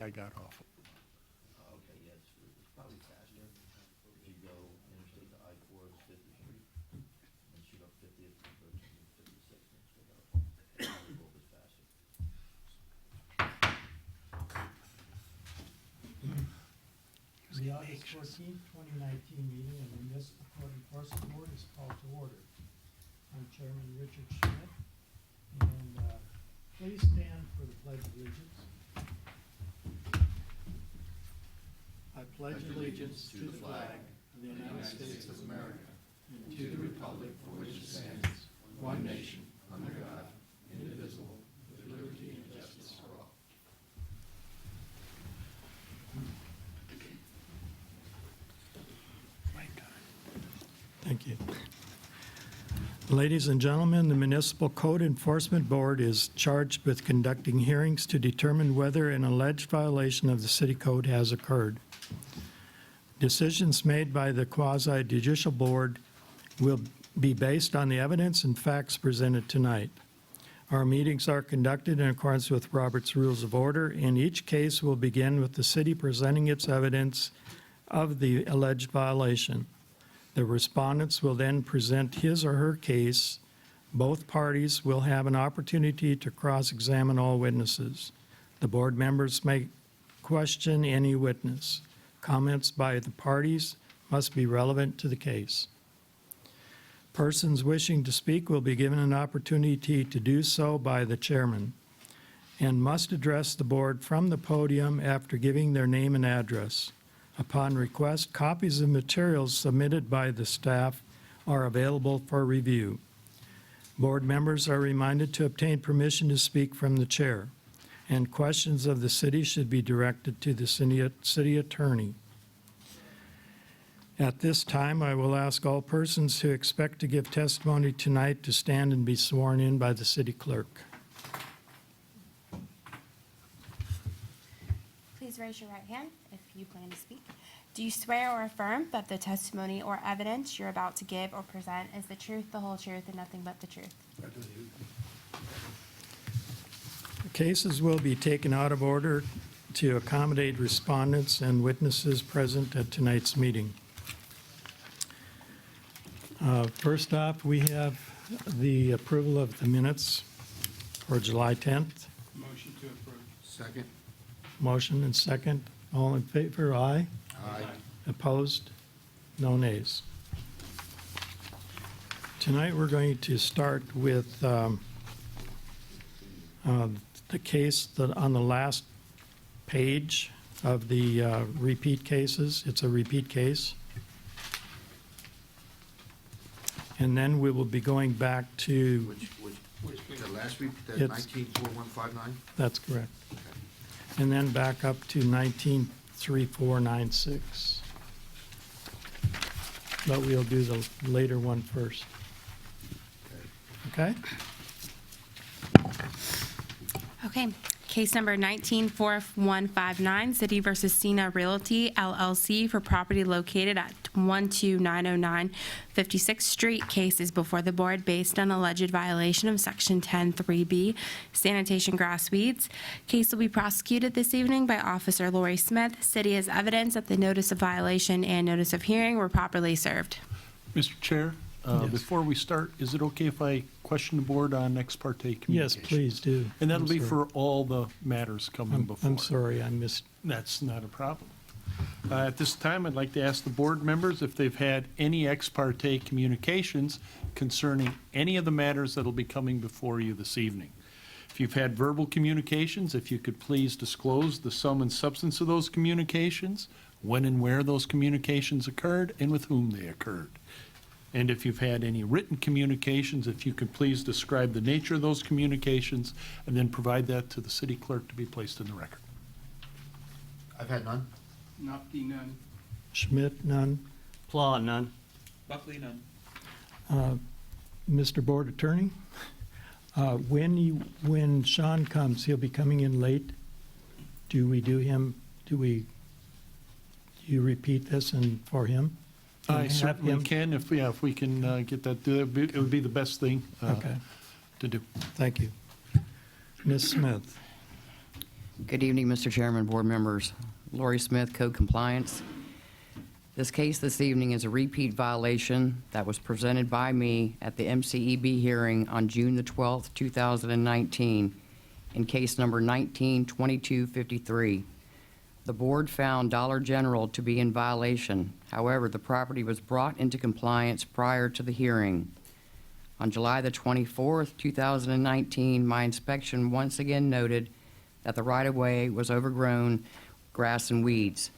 I got off. Okay, yeah, it's probably faster. If you go interstate to I-4, it's 50th Street, and shoot up 50th, and go to 56th, and straight up. Probably a little bit faster. The August 14th, 2019 meeting of the Municipal Code Enforcement Board is called to order. I'm Chairman Richard Schmidt, and please stand for the Pledge of Allegiance. I pledge allegiance to the flag of the United States of America and to the republic for which it stands, one nation, under God, indivisible, with liberty and justice for all. Thank you. Ladies and gentlemen, the Municipal Code Enforcement Board is charged with conducting hearings to determine whether an alleged violation of the city code has occurred. Decisions made by the quasi-judicial board will be based on the evidence and facts presented tonight. Our meetings are conducted in accordance with Robert's Rules of Order, and each case will begin with the city presenting its evidence of the alleged violation. The respondents will then present his or her case. Both parties will have an opportunity to cross-examine all witnesses. The board members may question any witness. Comments by the parties must be relevant to the case. Persons wishing to speak will be given an opportunity to do so by the chairman and must address the board from the podium after giving their name and address. Upon request, copies of materials submitted by the staff are available for review. Board members are reminded to obtain permission to speak from the chair, and questions of the city should be directed to the city attorney. At this time, I will ask all persons who expect to give testimony tonight to stand and be sworn in by the city clerk. Please raise your right hand if you plan to speak. Do you swear or affirm that the testimony or evidence you're about to give or present is the truth, the whole truth, and nothing but the truth? Cases will be taken out of order to accommodate respondents and witnesses present at tonight's meeting. First off, we have the approval of the minutes for July 10th. Motion to approve. Second? Motion and second. All in favor, aye. Aye. Opposed? No nays. Tonight, we're going to start with the case that on the last page of the repeat cases. It's a repeat case. And then we will be going back to, Which, the last week, that It's- 194159? that's correct. And then back up to 193496. But we'll do the later one first. Okay? Okay, case number 194159, City versus Cena Realty LLC for property located at 12909 56th Street. Case is before the board based on alleged violation of Section 10(3)B, sanitation grass weeds. Case will be prosecuted this evening by Officer Lori Smith. City has evidence that the notice of violation and notice of hearing were properly served. Mr. Chair, Yes. before we start, is it okay if I question the board on ex parte Yes, communication? please do. And that'll I'm be sorry. for all the matters coming before. I'm sorry, I missed. That's not a problem. At this time, I'd like to ask the board members if they've had any ex parte communications concerning any of the matters that'll be coming before you this evening. If you've had verbal communications, if you could please disclose the sum and substance of those communications, when and where those communications occurred, and with whom they occurred. And if you've had any written communications, if you could please describe the nature of those communications, and then provide that to the city clerk to be placed in the record. I've had none. Nopke, none. Schmidt, none. Plaw, none. Buckley, none. Mr. Board Attorney, when Sean comes, he'll be coming in late. Do you repeat this and for him? And I have certainly him- can, if we can get that, it would be the best thing Okay, to do. thank you. Ms. Smith? Good evening, Mr. Chairman, board members. Lori Smith, Code Compliance. This case this evening is a repeat violation that was presented by me at the MCEB hearing on June the 12th, 2019, in case number 19-2253. The board found Dollar General to be in violation. However, the property was brought into compliance prior to the hearing. On July the 24th, 2019, my inspection once again noted that the right-of-way was overgrown grass and weeds.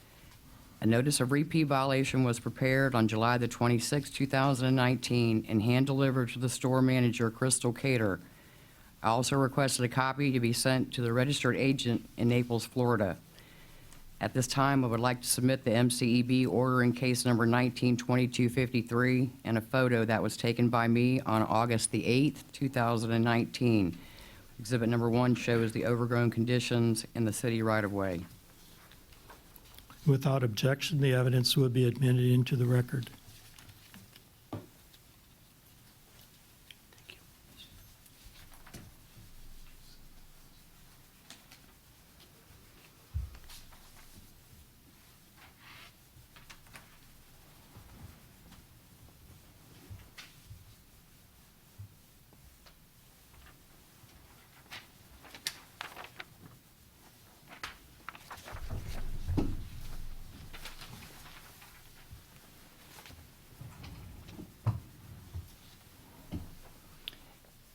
A notice of repeat violation was prepared on July the 26th, 2019, and hand-delivered to the store manager, Crystal Cater. I also requested a copy to be sent to the registered agent in Naples, Florida. At this time, I would like to submit the MCEB order in case number 19-2253 and a photo that was taken by me on August the 8th, 2019. Exhibit number 1 shows the overgrown conditions in the city right-of-way. Without objection, the evidence will be admitted into the record.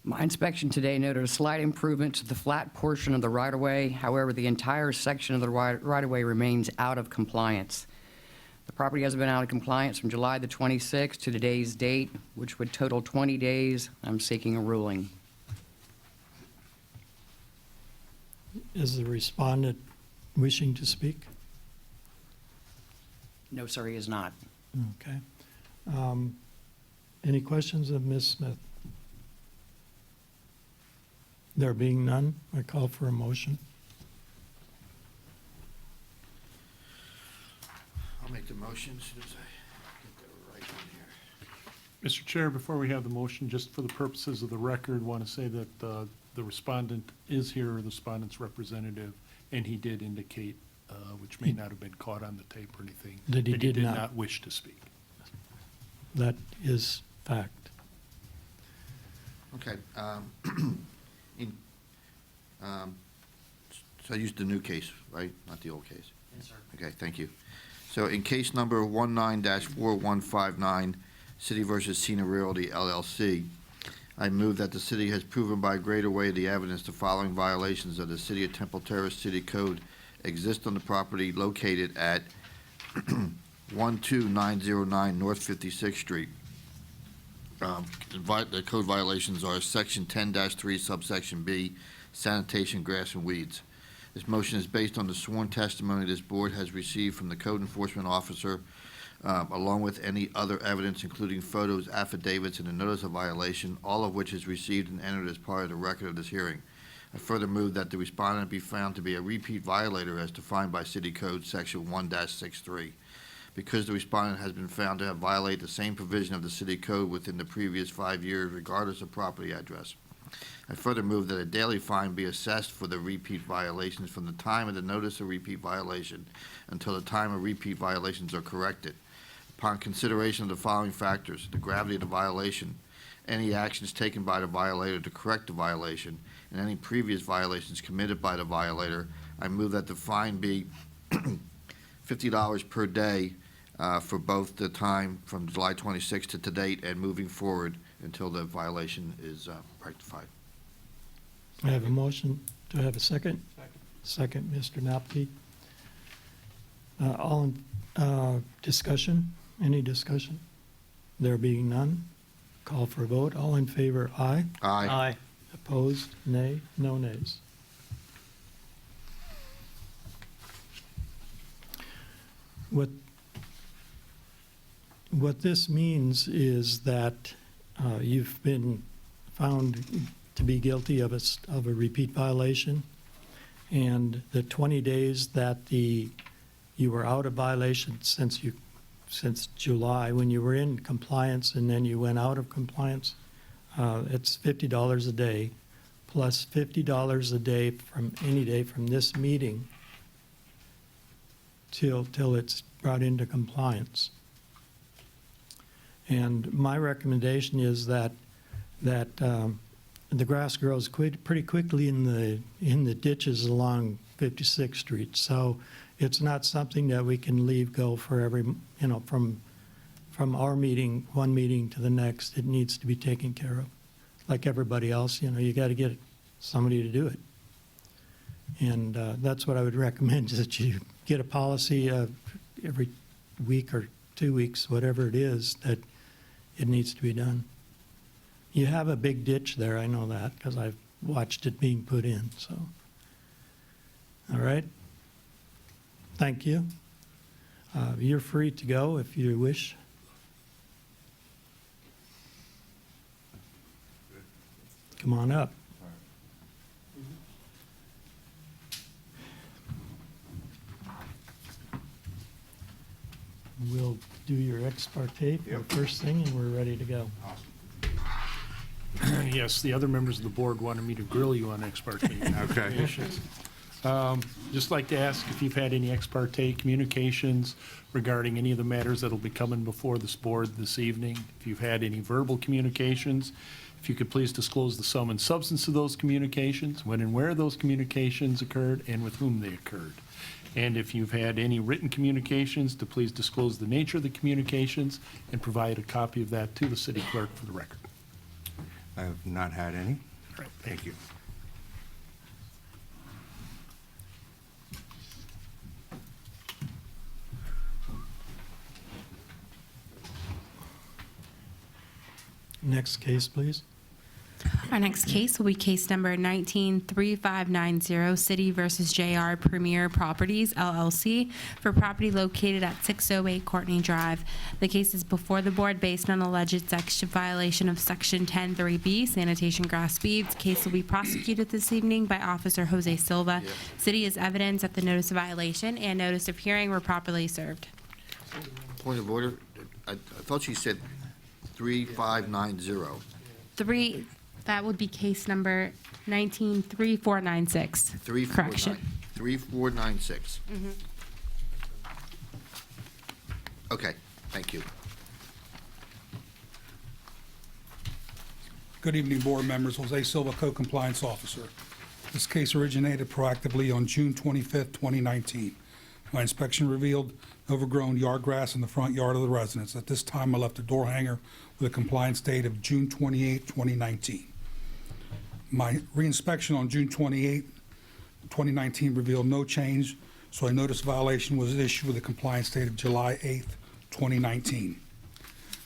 My inspection today noted a slight improvement to the flat portion of the right-of-way. However, the entire section of the right-of-way remains out of compliance. The property has been out of compliance from July the 26th to today's date, which would total 20 days. I'm seeking a ruling. Is the respondent wishing to speak? No, sir, he is not. Okay. Any questions of Ms. Smith? There being none, I call for a motion. I'll make the motion as soon as I get the right one here. Mr. Chair, before we have the motion, just for the purposes of the record, want to say that the respondent is here, or the respondent's representative, and he did indicate, which may not have been caught on the tape or anything, That he did not. not wish to speak. That is fact. Okay. So I used the new case, right? Not the old case? Yes, sir. Okay, thank you. So in case number 19-4159, City versus Cena Realty LLC, I move that the city has proven by greater weight of the evidence the following violations of the City of Temple Terrace City Code exist on the property located at 12909 North 56th Street. The code violations are Section 10-3, subsection B, sanitation, grass, and weeds. This motion is based on the sworn testimony this board has received from the code enforcement officer, along with any other evidence, including photos, affidavits, and a notice of violation, all of which is received and entered as part of the record of this hearing. I further move that the respondent be found to be a repeat violator as defined by City Code Section 1-63. Because the respondent has been found to have violated the same provision of the city code within the previous 5 years, regardless of property address. I further move that a daily fine be assessed for the repeat violations from the time of the notice of repeat violation until the time of repeat violations are corrected. Upon consideration of the following factors: the gravity of the violation, any actions taken by the violator to correct the violation, and any previous violations committed by the violator, I move that the fine be $50 per day for both the time from July 26th to date and moving forward until the violation is rectified. I have a motion. Do I have a second? Second, Mr. Napke. All in discussion? Any discussion? There being none, call for a vote. All in favor, aye. Aye. Opposed, nay. No nays. What this means is that you've been found to be guilty of a repeat violation, and the 20 days that you were out of violation since July, when you were in compliance and then you went out of compliance, it's $50 a day plus $50 a day from any day from this meeting till it's brought into compliance. And my recommendation is that the grass grows pretty quickly in the ditches along 56th Street. So it's not something that we can leave go for every, from our meeting, one meeting to the next. It needs to be taken care of. Like everybody else, you got to get somebody to do it. And that's what I would recommend, is that you get a policy every week or 2 weeks, whatever it is, that it needs to be done. You have a big ditch there, I know that, because I've watched it being put in, so. All right? Thank you. You're free to go if you wish. Come on up. We'll do your ex parte for the first thing, and we're ready to go. Yes, the other members of the board wanted me to grill you on ex parte. Okay. Just like to ask if you've had any ex parte communications regarding any of the matters that'll be coming before this board this evening. If you've had any verbal communications, if you could please disclose the sum and substance of those communications, when and where those communications occurred, and with whom they occurred. And if you've had any written communications, to please disclose the nature of the communications and provide a copy of that to the city clerk for the record. I have not had any. All right, thank you. Next case, please. Our next case will be case number 19-3590, City versus JR Premier Properties, LLC, for property located at 608 Courtney Drive. The case is before the board based on alleged section violation of Section 10(3)B, sanitation grass beads. Case will be prosecuted this evening by Officer Jose Silva. City is evidence that the notice of violation and notice of hearing were properly served. Point of order, I thought she said 3590. That would be case number 19-3496. 3496. 3496. Okay, thank you. Good evening, board members. Jose Silva, Co-Compliance Officer. This case originated proactively on June 25th, 2019. My inspection revealed overgrown yard grass in the front yard of the residence. At this time, I left a door hanger with a compliance date of June 28, 2019. My reinspection on June 28, 2019 revealed no change, so a notice of violation was issued with a compliance date of July 8, 2019.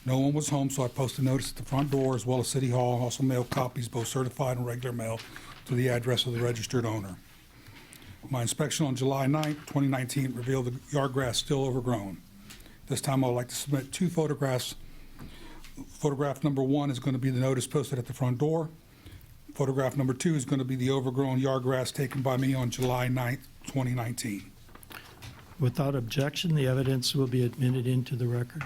No one was home, so I posted notice at the front door as well as City Hall, and also mailed copies, both certified and regular mail, to the address of the registered owner. My inspection on July 9, 2019 revealed the yard grass still overgrown. This time I would like to submit two photographs. Photograph number 1 is going to be the notice posted at the front door. Photograph number 2 is going to be the overgrown yard grass taken by me on July 9, 2019. Without objection, the evidence will be admitted into the record.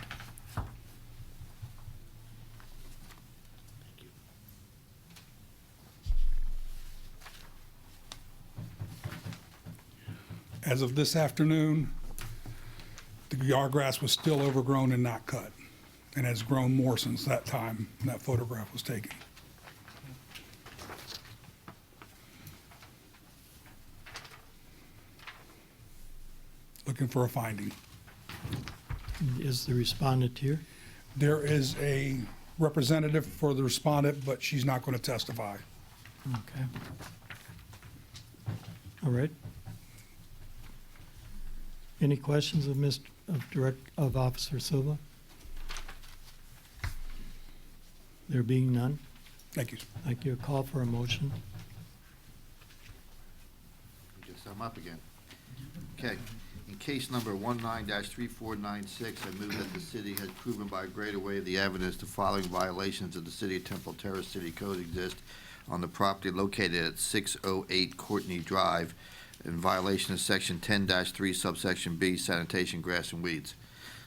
As of this afternoon, the yard grass was still overgrown and not cut, and has grown more since that time that photograph was taken. Looking for a finding. Is the respondent here? There is a representative for the respondent, but she's not going to testify. Okay. All right. Any questions of Officer Silva? There being none, Thank you. thank you. Call for a motion. Just sum up again. Okay. In case number 19-3496, I move that the city has proven by a greater way the evidence the following violations of the City of Temple Terrace City Code exist on the property located at 608 Courtney Drive in violation of Section 10-3 subsection B, sanitation, grass, and weeds.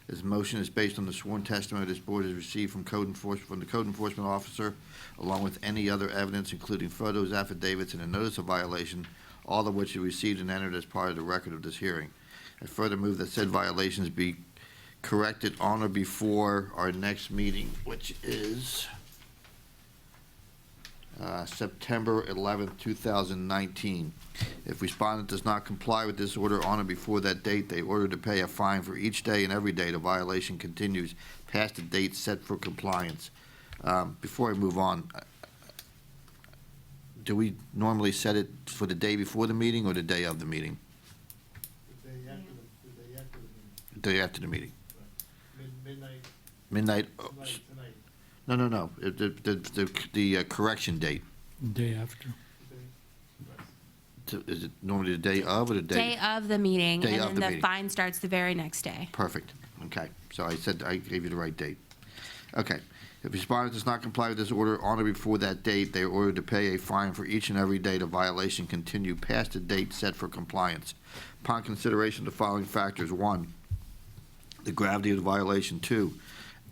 This motion is based on the sworn testimony this board has received from the code enforcement officer, along with any other evidence, including photos, affidavits, and a notice of violation, all of which are received and entered as part of the record of this hearing. I further move that said violations be corrected on or before our next meeting, which is September 11th, 2019. If respondent does not comply with this order on or before that date, they are ordered to pay a fine for each day and every day the violation continues past the date set for compliance. Before I move on, do we normally set it for the day before the meeting or the day of the meeting? The day after the meeting, The day after the meeting. midnight, Midnight? tonight. No. The correction date. Day after. Is it normally the day of or the day? Day of the meeting, Day and of then the the meeting. fine starts the very next day. Perfect. Okay. So I said I gave you the right date. Okay. If respondent does not comply with this order on or before that date, they are ordered to pay a fine for each and every day the violation continue past the date set for compliance. Upon consideration of the following factors: 1, the gravity of the violation; 2,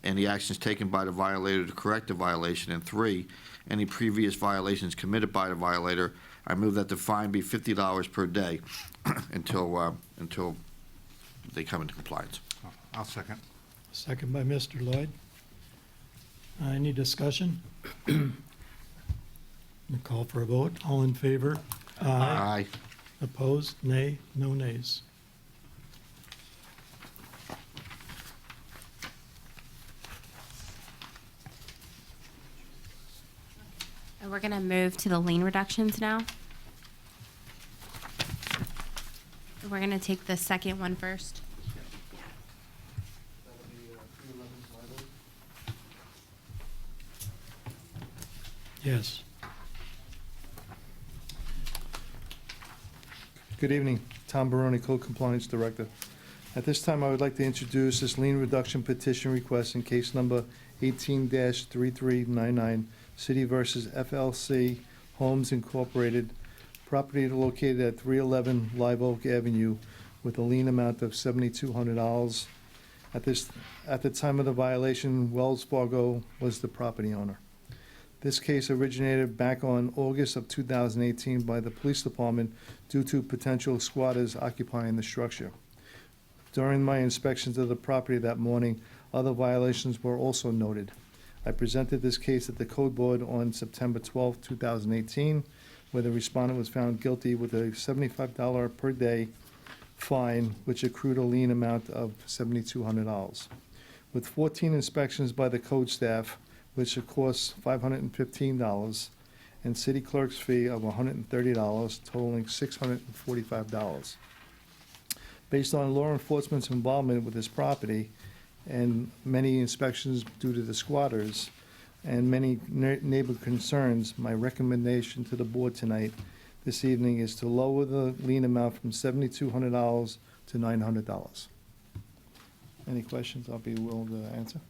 any actions taken by the violator to correct the violation; and 3, any previous violations committed by the violator. I move that the fine be $50 per day until they come into compliance. I'll second. Second by Mr. Lloyd. Any discussion? We'll call for a vote. All in favor? Aye. Opposed? Nay? No nays. And we're going to move to the lien reductions now. We're going to take the second one first. That would be 311 Live Oak. Yes. Good evening, Tom Baroni, Code Compliance Director. At this time, I would like to introduce this lien reduction petition request in case number 18-3399, City versus FLC Homes Incorporated, property located at 311 Live Oak Avenue with a lien amount of $7,200. At the time of the violation, Wells Fargo was the property owner. This case originated back on August of 2018 by the police department due to potential squatters occupying the structure. During my inspections of the property that morning, other violations were also noted. I presented this case at the Code Board on September 12, 2018, where the respondent was found guilty with a $75 per day fine, which accrued a lien amount of $7,200. With 14 inspections by the code staff, which cost $515, and city clerk's fee of $130, totaling $645. Based on law enforcement's involvement with this property and many inspections due to the squatters and many neighbor concerns, my recommendation to the board tonight, this evening, is to lower the lien amount from $7,200 to $900. Any questions? I'll be willing to answer.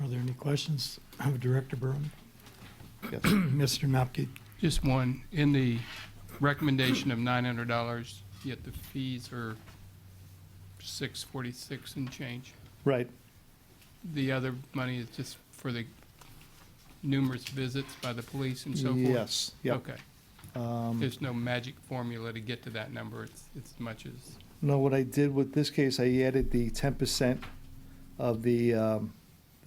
Are there any questions of Director Barone? Yes. Mr. Nopke? Just one. In the recommendation of $900, yet the fees are $646 and change. Right. The other money is just for the numerous visits by the police and so forth? Yes. Yep. Okay. There's no magic formula to get to that number. It's as much as, No, what I did with this case, I added the 10% of the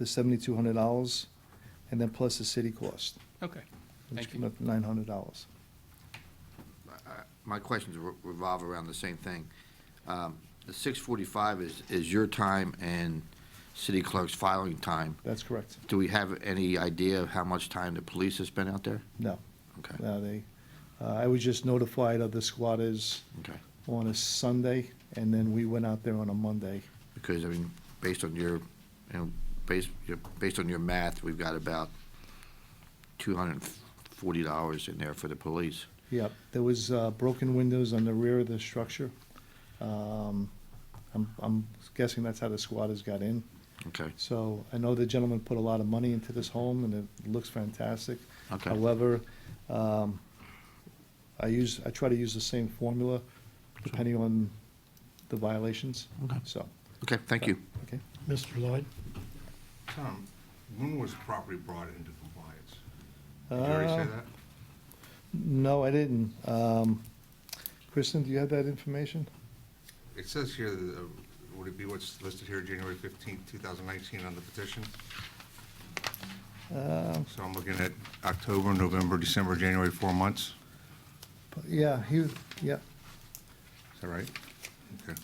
$7,200, and then plus the city cost, okay. which Thank you. came up to $900. My questions revolve around the same thing. The 6:45 is your time and city clerk's filing time. That's correct. Do we have any idea of how much time the police has spent out there? No, Okay, no, I was just notified of the squatters okay. on a Sunday, and then we went out there on a Monday. Because, I mean, based on your math, we've got about $240 in there for the police. Yep, there was broken windows on the rear of the structure. I'm guessing that's how the squatters got in. Okay, So I know the gentleman put a lot of money into this home, and it looks fantastic. okay. However, I try to use the same formula depending on the violations. Okay. So, Okay, thank you. okay. Mr. Lloyd? Tom, when was the property brought into compliance? Did you already say that? No, I didn't. Kristen, do you have that information? It says here, would it be what's listed here, January 15th, 2019 on the petition? So I'm looking at October, November, December, January, 4 months. Yeah, yeah. Is that right? Okay.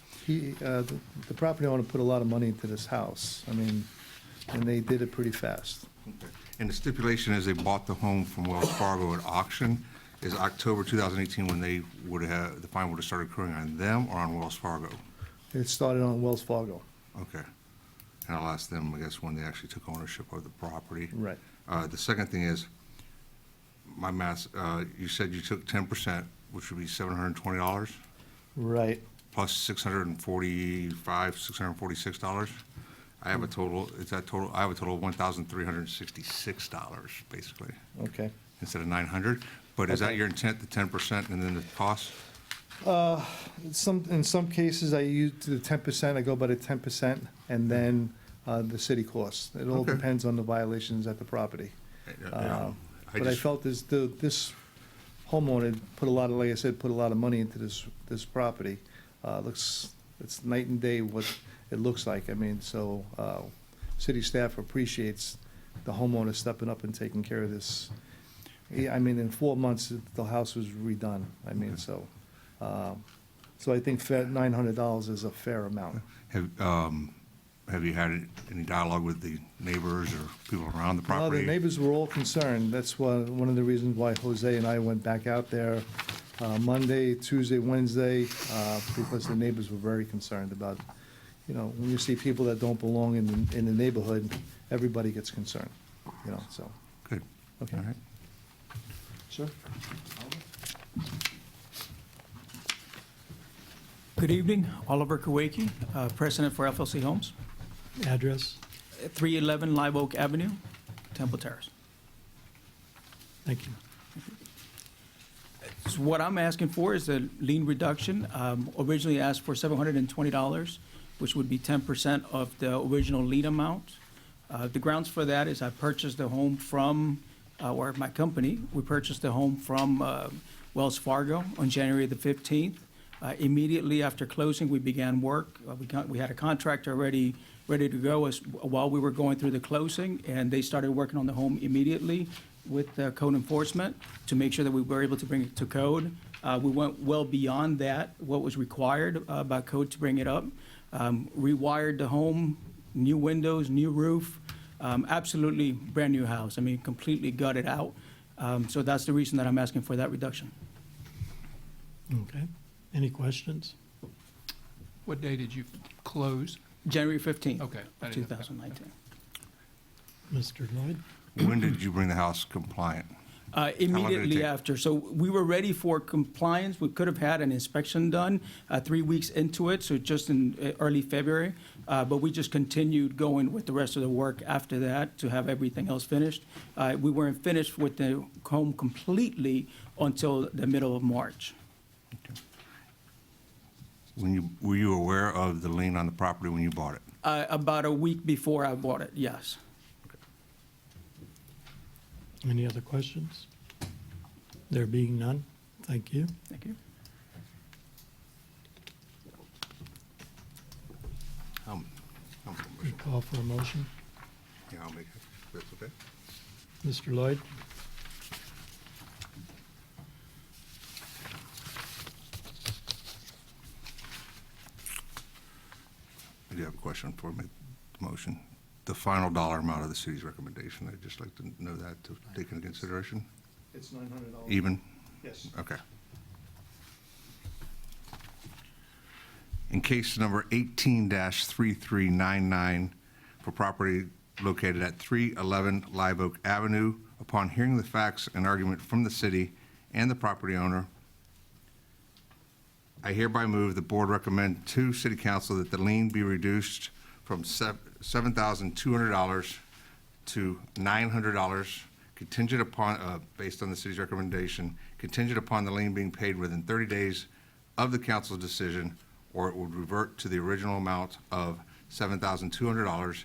The property owner put a lot of money into this house. I mean, and they did it pretty fast. Okay. And the stipulation is they bought the home from Wells Fargo at auction. Is October 2018 when they would have, the fine would have started accruing on them or on Wells Fargo? It started on Wells Fargo. Okay. And I'll ask them, I guess, when they actually took ownership of the property. Right. The second thing is, my math, you said you took 10%, which would be $720, Right. plus $646. I have a total, is that total, I have a total of $1,366, basically, Okay. instead of 900. But is that Okay. your intent, the 10% and then the cost? In some cases, I use the 10%, I go by the 10%, and then the city costs. It all Okay. depends on the violations at the property. But I felt this homeowner put a lot of, like I said, put a lot of money into this property. It's night and day what it looks like. I mean, so city staff appreciates the homeowner stepping up and taking care of this. I mean, in 4 months, the house was redone. I mean, so I think $900 is a fair amount. Have you had any dialogue with the neighbors or people around the No, property? the neighbors were all concerned. That's one of the reasons why Jose and I went back out there Monday, Tuesday, Wednesday, because the neighbors were very concerned about, when you see people that don't belong in the neighborhood, everybody gets concerned, so. Good. Okay. All right. Sir? Good evening, Oliver Kawaki, President for FLC Homes, Address? 311 Live Oak Avenue, Temple Terrace. Thank you. So what I'm asking for is a lien reduction. Originally asked for $720, which would be 10% of the original lien amount. The grounds for that is I purchased the home from, or my company, we purchased the home from Wells Fargo on January the 15th. Immediately after closing, we began work. We had a contractor already ready to go while we were going through the closing, and they started working on the home immediately with code enforcement to make sure that we were able to bring it to code. We went well beyond that, what was required by code to bring it up. Rewired the home, new windows, new roof, absolutely brand-new house. I mean, completely gutted out. So that's the reason that I'm asking for that reduction. Okay. Any questions? What day did you close? January 15th. Okay. I didn't know. 2019. Mr. Lloyd? When did you bring the house compliant? long did it Immediately take? after. So we were ready for compliance. We could have had an inspection done 3 weeks into it, so just in early February. But we just continued going with the rest of the work after that to have everything else finished. We weren't finished with the home completely until the middle of March. Were you aware of the lien on the property when you bought it? About a week before I bought it, yes. Any other questions? There being none, thank you. Thank you. We call for a motion. Yeah, I'll make it. That's okay. Mr. Lloyd? I do have a question for the motion. The final dollar amount of the city's recommendation, I'd just like to know that to take into consideration. It's $900. Even? Yes. Okay. In case number 18-3399 for property located at 311 Live Oak Avenue, upon hearing the facts and argument from the city and the property owner, I hereby move the board recommend to city council that the lien be reduced from $7,200 to $900 contingent upon, based on the city's recommendation, contingent upon the lien being paid within 30 days of the council's decision or it would revert to the original amount of $7,200,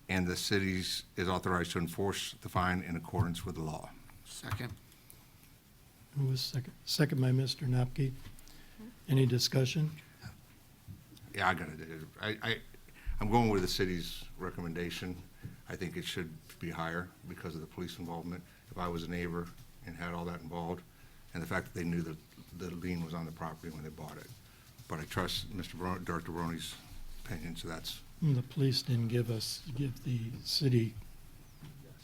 and the city is authorized to enforce the fine in accordance with the law. Second. Who was second? Second by Mr. Napke. Any discussion? Yeah, I got it. I'm going with the city's recommendation. I think it should be higher because of the police involvement. If I was a neighbor and had all that involved, and the fact that they knew that the lien was on the property when they bought it. But I trust Director Baroni's opinion, so that's, The police didn't give the city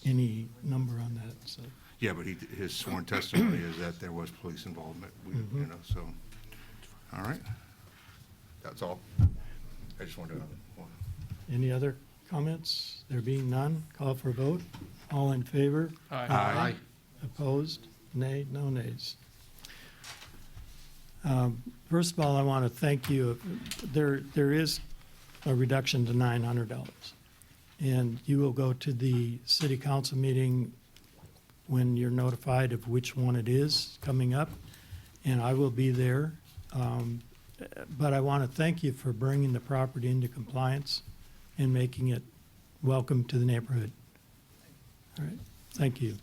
any number on that, so. yeah, but his sworn testimony is that there was police involvement, you know, so, all right. That's all. I just wanted to. Any other comments? There being none, call for a vote. All in favor? Aye. Opposed? Nay? No nays. First of all, I want to thank you. There is a reduction to $900. And you will go to the city council meeting when you're notified of which one it is coming up, and I will be there. But I want to thank you for bringing the property into compliance and making it welcome to the neighborhood. All right, thank you.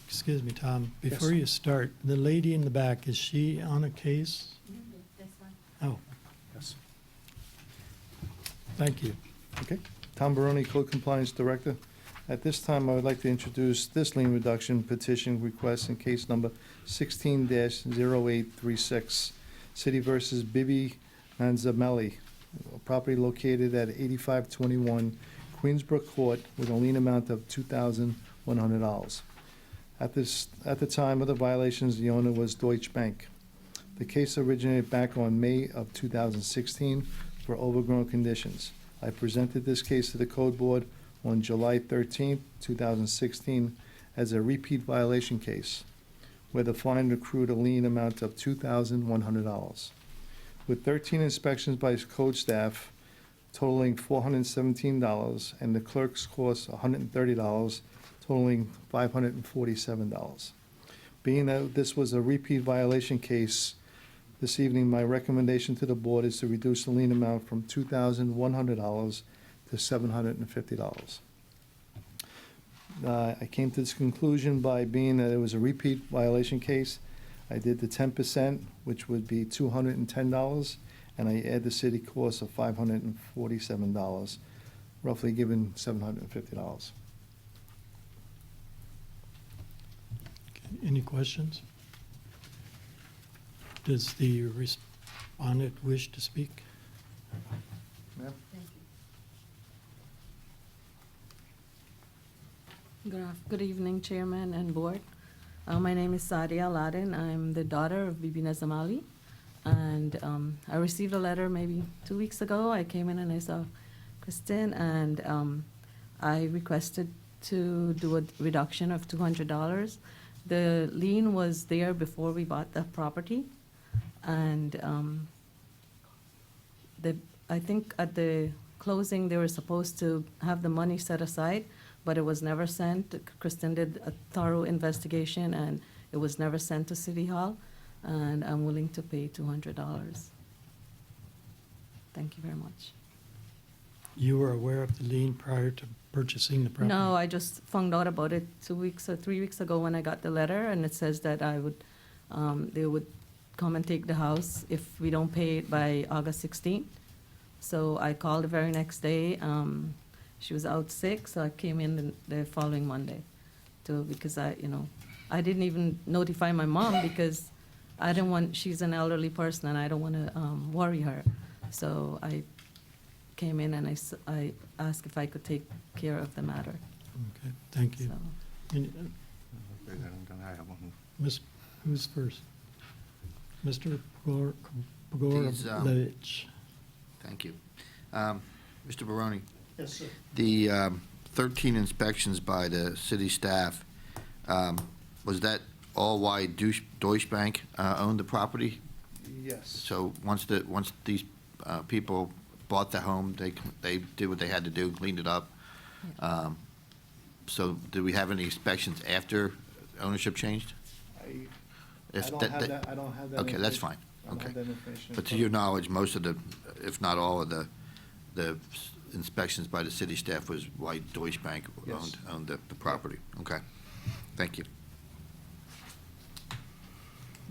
Excuse me, Tom, before you start, the lady in the back, is she on a case? Oh, Yes. thank you. Okay. Tom Baroni, Code Compliance Director. At this time, I would like to introduce this lien reduction petition request in case number 16-0836, City versus Bibi Manzamelli, a property located at 8521 Queensbrook Court with a lien amount of $2,100. At the time of the violations, the owner was Deutsche Bank. The case originated back on May of 2016 for overgrown conditions. I presented this case to the Code Board on July 13, 2016, as a repeat violation case, where the fine accrued a lien amount of $2,100. With 13 inspections by code staff totaling $417, and the clerk's cost $130, totaling $547. Being that this was a repeat violation case, this evening, my recommendation to the board is to reduce the lien amount from $2,100 to $750. I came to this conclusion by being that it was a repeat violation case. I did the 10%, which would be $210, and I add the city cost of $547, roughly given $750. Any questions? Does the respondent wish to speak? Good evening, Chairman and Board. My name is Sadia Aladdin. I'm the daughter of Bibi Nazamali. And I received a letter maybe 2 weeks ago. I came in and I saw Kristen, and I requested to do a reduction of $200. The lien was there before we bought the property. And I think at the closing, they were supposed to have the money set aside, but it was never sent. Kristen did a thorough investigation, and it was never sent to City Hall, and I'm willing to pay $200. Thank you very much. You were aware of the lien prior to purchasing the property? No, I just found out about it 2 weeks or 3 weeks ago when I got the letter, and it says that they would come and take the house if we don't pay it by August 16th. So I called the very next day. She was out sick, so I came in the following Monday because I didn't even notify my mom because I didn't want, she's an elderly person and I don't want to worry her. So I came in and I asked if I could take care of the matter. Okay, thank you. So, Any- I have one. Who's first? Mr. These, Pogorevich. Thank you. Mr. Baroni, Yes, sir. the 13 inspections by the city staff, was that all why Deutsche Bank owned the property? Yes. So once these people bought the home, they did what they had to do, cleaned it up, So did we have any inspections after ownership changed? I If don't that- have that- that, I don't have that. Okay, that's information. fine. I don't have Okay. that information. in But to front your of me. knowledge, most of the, if not all of the inspections by the city staff was why Deutsche Bank Yes. owned the property? Okay, thank you.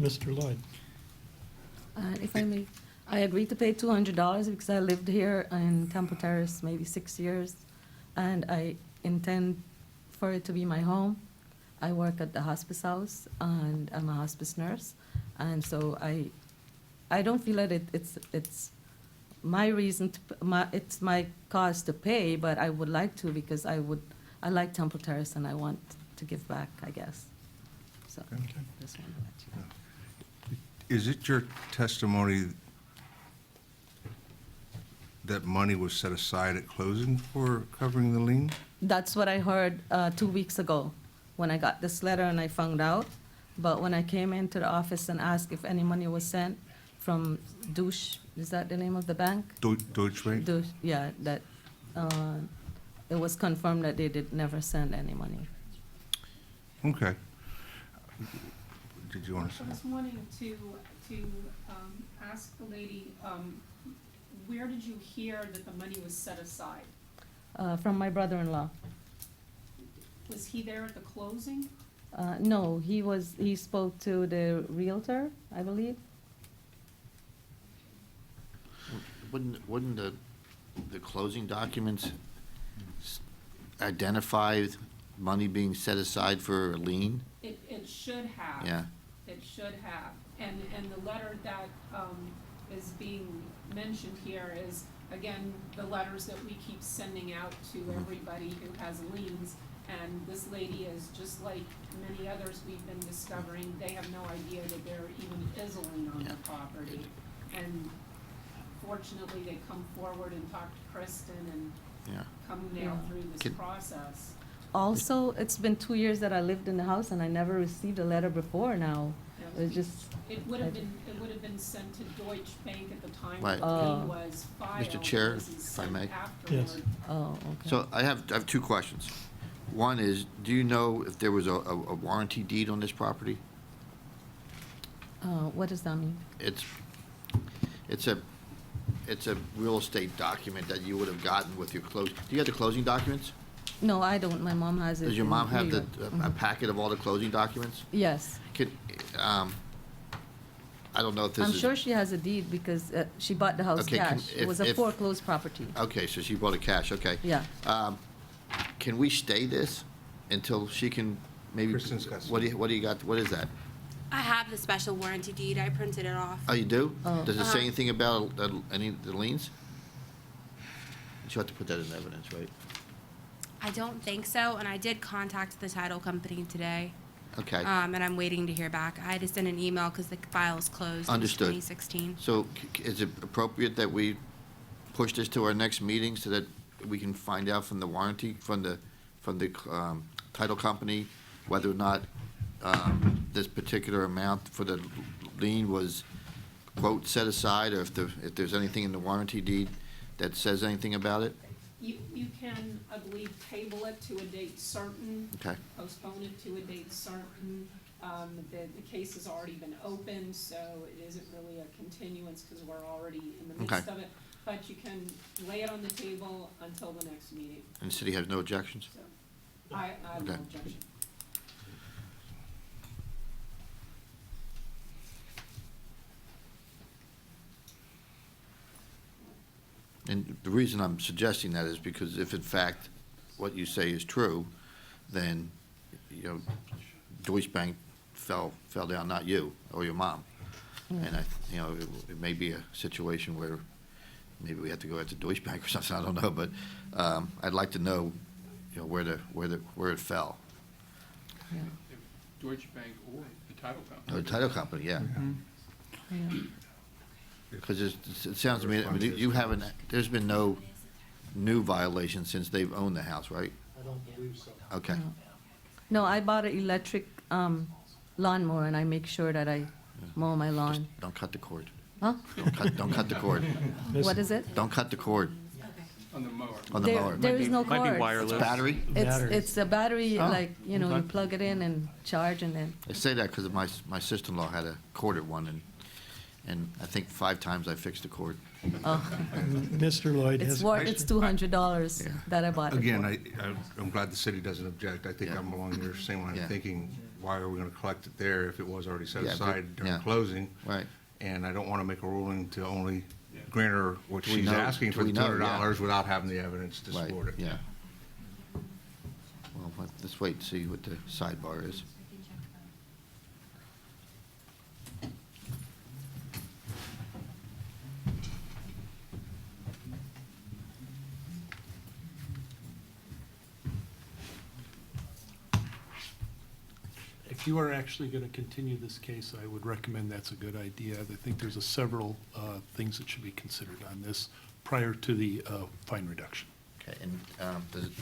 Mr. Lloyd? If I may, I agreed to pay $200 because I lived here in Temple Terrace maybe 6 years, and I intend for it to be my home. I work at the hospice house, and I'm a hospice nurse, and so I don't feel that it's my reason to, it's my cause to pay, but I would like to because I like Temple Terrace and I want to give back, I guess. So, just wanted to let you know. Is it your testimony that money was set aside at closing for covering the lien? That's what I heard 2 weeks ago when I got this letter and I found out. But when I came into the office and asked if any money was sent from Douche, is that the name of the bank? Deutsche Bank? Douche, yeah, that it was confirmed that they did never send any money. Okay. Did you want to say? I was wanting to ask the lady, where did you hear that the money was set aside? From my brother-in-law. Was he there at the closing? No, he spoke to the realtor, I believe. Wouldn't the closing documents identify money being set aside for a lien? It should have. Yeah. It should have. And the letter that is being mentioned here is, again, the letters that we keep sending out to everybody who has liens. And this lady is just like many others we've been discovering, they have no idea that there even is a lien on the property. And fortunately, they come forward and talk to Kristen and Yeah. come now through this Can- process. Also, it's been 2 years that I lived in the house and I never received a letter before now. It's just, It would have been sent to Deutsche Bank at the time Right. the lien was filed. Mr. Chair, This is if I sent may. afterward. Yes. oh, okay. So I have two questions. One is, do you know if there was a warranty deed on this property? What does that mean? It's a real estate document that you would have gotten with your do you have the closing documents? No, I don't. My mom has it. Does your in mom have New a York. packet of all the closing documents? Yes. I don't know if this I'm is. sure she has a deed because she bought the house Okay, cash. It was a if- foreclosed property. Okay, so she bought it cash, okay. Yeah. Can we stay this until she can maybe? Kristen's got some. What do you got, what is that? I have the special warranty deed. I printed it off. Oh, you do? Oh. Does it say anything about any of the liens? You have to put that in evidence, right? I don't think so, and I did contact the title company today, Okay. and I'm waiting to hear back. I had to send an email because the file is closed. in Understood. 2016. So is it appropriate that we push this to our next meeting so that we can find out from the warranty, from the title company, whether or not this particular amount for the lien was, quote, set aside, or if there's anything in the warranty deed that says anything about it? You can, I believe, table it to a date certain. Okay. Postpone it to a date certain. The case has already been opened, so it isn't really a continuance because we're already in the midst Okay. of it. But you can lay it on the table until the next meeting, And the city has no objections? so I have no Okay. objection. And the reason I'm suggesting that is because if in fact what you say is true, then, you know, Deutsche Bank fell down, not you or your mom. And it may be a situation where maybe we have to go after Deutsche Bank or something, I don't know, but I'd like to know, where it fell. Yeah. Deutsche Bank or the title Or company. the title company, yeah. Yeah. Because it sounds to me, you haven't, there's been no new violation since they've owned the house, right? I don't believe so. Okay. No, I bought an electric lawnmower and I make sure that I mow my Just lawn. don't cut the cord. Huh? Don't cut the cord. What is it? Don't cut the cord. On the mower. On the mower? There is no cord. It's battery? Battery. It's a battery, Oh, like, you know, you okay. plug it in and charge and then, I say that because my sister-in-law had a corded one, and I think 5 times I fixed the cord. oh, Mr. Lloyd has it's a worth, it's question. $200 Yeah. that I bought it Again, for. I'm glad the city doesn't object. I think Yeah. I'm along your same line Yeah. of thinking, why are we going to collect it there if it was already set Yeah, but- aside during yeah. closing? Right. And I don't want to make a ruling to only grant her what Do we she's know- asking do for we the know? $200 Yeah. without having the evidence to Right, support it. yeah. Well, let's wait and see what the sidebar is. If you are actually going to continue this case, I would recommend that's a good idea. I think there's several things that should be considered on this prior to the fine reduction. Okay, and does it,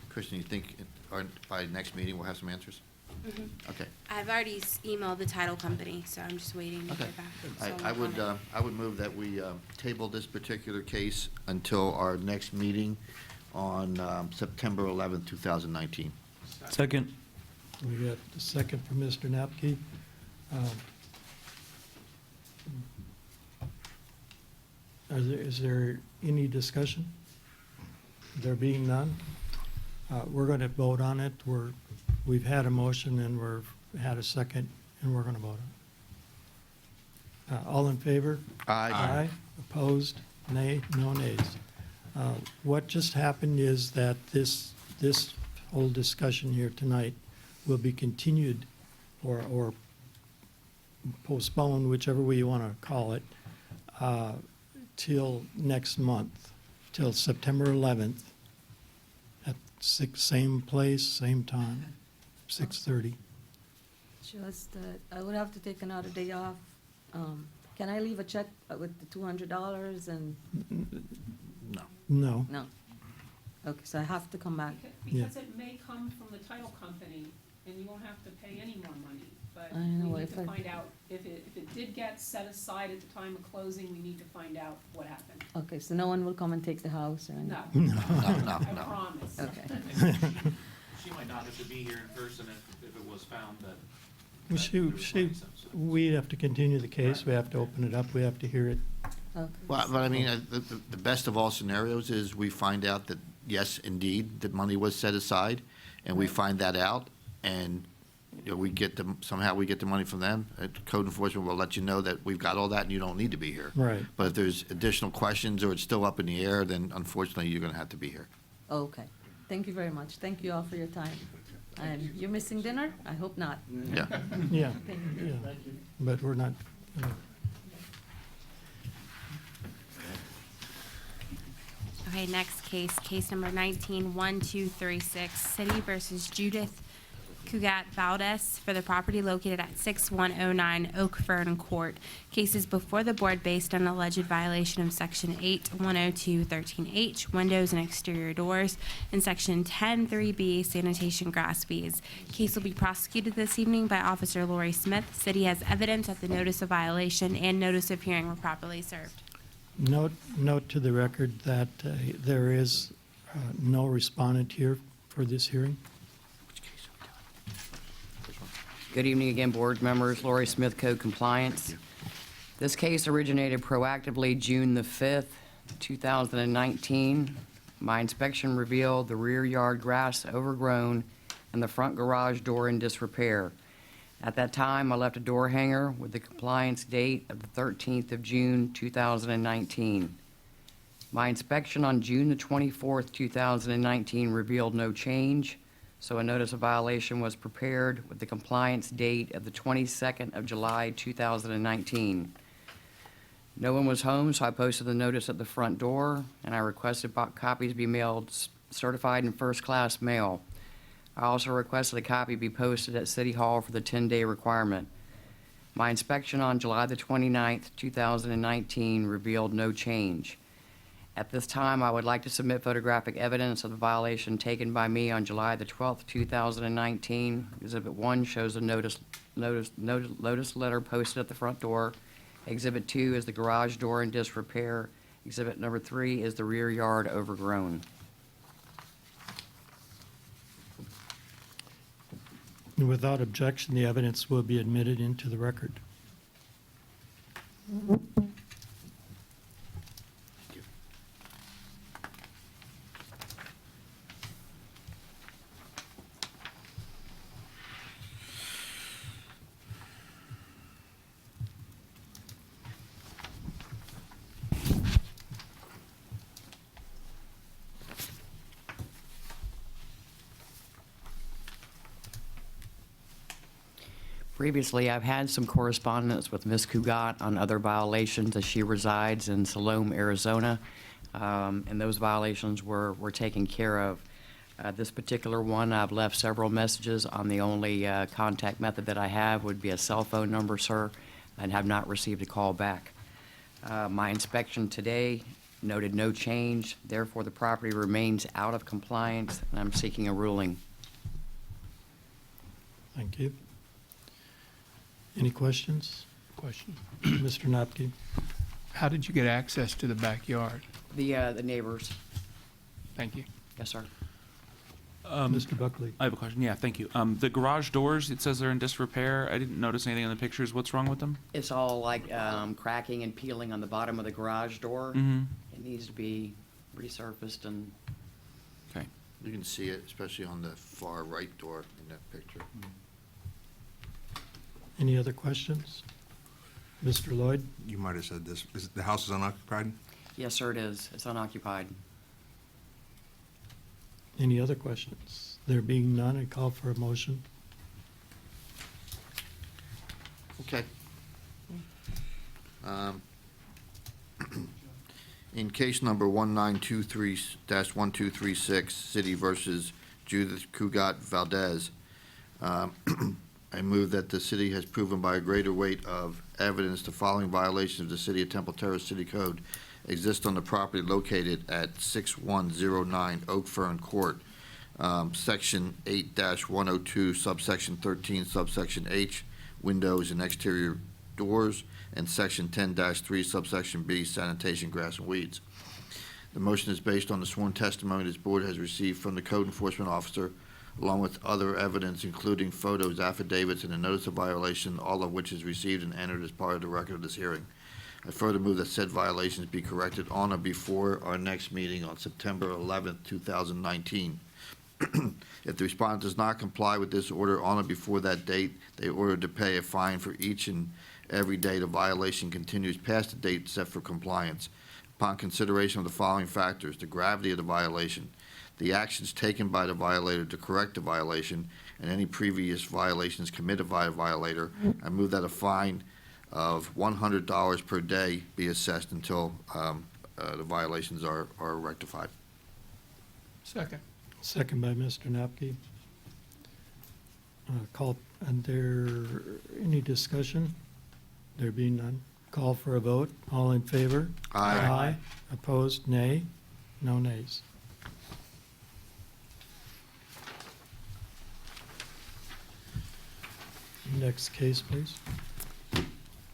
Christian, you think by next meeting we'll have some answers? Okay. I've already emailed the title company, so I'm just waiting to Okay. hear back. So I I'll would, comment. I would move that we table this particular case until our next meeting on September 11th, 2019. Second. We got a second from Mr. Napke. Is there any discussion? There being none, we're going to vote on it. We've had a motion and had a second, and we're going to vote on it. All in favor? Aye. Opposed? Nay? No nays. What just happened is that this whole discussion here tonight will be continued or postponed, whichever way you want to call it, till next month, till September 11th, at same place, same time, 6:30. Just, I would have to take another day off. Can I leave a check with the $200 and, No. No. no? Okay, so I have to come back. Yeah. Because it may come from the title company, and you won't have to pay any more money. But I know, we need if to I- find out, if it did get set aside at the time of closing, we need to find out what happened. Okay, so no one will come and take the house or anything? No, No, I no. promise. Okay. She might not have to be here in person if it was found that. We have to continue the case, we have to open it up, we have to hear it. Okay. Well, but I mean, the best of all scenarios is we find out that, yes, indeed, that money was set aside, and we find that out, and we get somehow we get the money from them. Code enforcement will let you know that we've got all that and you don't need to be here. Right. But if there's additional questions or it's still up in the air, then unfortunately, you're going to have to be here. Okay. Thank you very much. Thank you all for your time. And you're missing dinner? I hope not. Yeah. Yeah, Thank you. yeah, but we're not, Okay, next case number 19-1236, City versus Judith Cugat Valdez for the property located at 6109 Oak Fern Court. Cases before the board based on alleged violation of Section 8102-13H, windows and exterior doors, and Section 10-3B, sanitation grass fees. Case will be prosecuted this evening by Officer Lori Smith. City has evidence that the notice of violation and notice of hearing were properly served. note to the record that there is no respondent here for this hearing. Good evening again, board members. Lori Smith, Code Compliance. This case originated proactively June the 5th, 2019. My inspection revealed the rear yard grass overgrown and the front garage door in disrepair. At that time, I left a door hanger with the compliance date of the 13th of June, 2019. My inspection on June the 24th, 2019 revealed no change, so a notice of violation was prepared with the compliance date of the 22nd of July, 2019. No one was home, so I posted the notice at the front door, and I requested copies be mailed certified in first-class mail. I also requested a copy be posted at City Hall for the 10-day requirement. My inspection on July the 29th, 2019 revealed no change. At this time, I would like to submit photographic evidence of the violation taken by me on July the 12th, 2019. Exhibit 1 shows the notice letter posted at the front door. Exhibit 2 is the garage door in disrepair. Exhibit number 3 is the rear yard overgrown. Without objection, the evidence will be admitted into the record. Previously, I've had some correspondence with Ms. Cugat on other violations as she resides in Salome, Arizona, and those violations were taken care of. This particular one, I've left several messages on the only contact method that I have would be a cell phone number, sir, and have not received a call back. My inspection today noted no change, therefore the property remains out of compliance, and I'm seeking a ruling. Thank you. Any questions? Question. Mr. Nopke? How did you get access to the backyard? The neighbors. Thank you. Yes, sir. Mr. Buckley? I have a question. Yeah, thank you. The garage doors, it says they're in disrepair. I didn't notice anything on the pictures. What's wrong with them? It's all like cracking and peeling on the bottom of the garage door. Mm-hmm. It needs to be resurfaced and Okay. You can see it, especially on the far right door in that picture. Any other questions? Mr. Lloyd? You might have said this, the house is unoccupied? yes, sir, it is. It's unoccupied. Any other questions? There being none, I call for a motion. Okay. In case number 1923-1236, City versus Judith Cugat Valdez, I move that the city has proven by a greater weight of evidence the following violations of the City of Temple Terrace City Code exist on the property located at 6109 Oak Fern Court, Section 8-102, subsection 13, subsection H, windows and exterior doors, and Section 10-3, subsection B, sanitation, grass, and weeds. The motion is based on the sworn testimony this board has received from the code enforcement officer, along with other evidence, including photos, affidavits, and a notice of violation, all of which is received and entered as part of the record of this hearing. I further move that said violations be corrected on or before our next meeting on September 11th, 2019. If the respondent does not comply with this order on or before that date, they are ordered to pay a fine for each and every day the violation continues past the date set for compliance. Upon consideration of the following factors: the gravity of the violation, the actions taken by the violator to correct the violation, and any previous violations committed by the violator, I move that a fine of $100 per day be assessed until the violations are rectified. Second. Second by Mr. Nopke. Call, and there, any discussion? There being none, call for a vote. All in favor? Aye. Opposed, nay? No nays. Next case, please.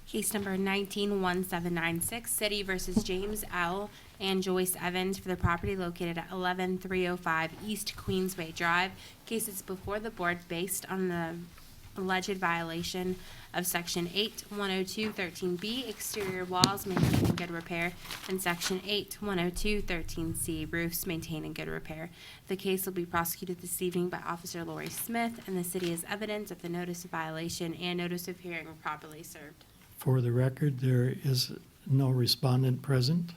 Case number 191796, City versus James L. and Joyce Evans for the property located at 11305 East Queensway Drive. Case is before the board based on the alleged violation of Section 8-102-13B, exterior walls maintained in good repair, and Section 8-102-13C, roofs maintained in good repair. The case will be prosecuted this evening by Officer Lori Smith, and the city is evidence that the notice of violation and notice of hearing were properly served. For the record, there is no respondent present.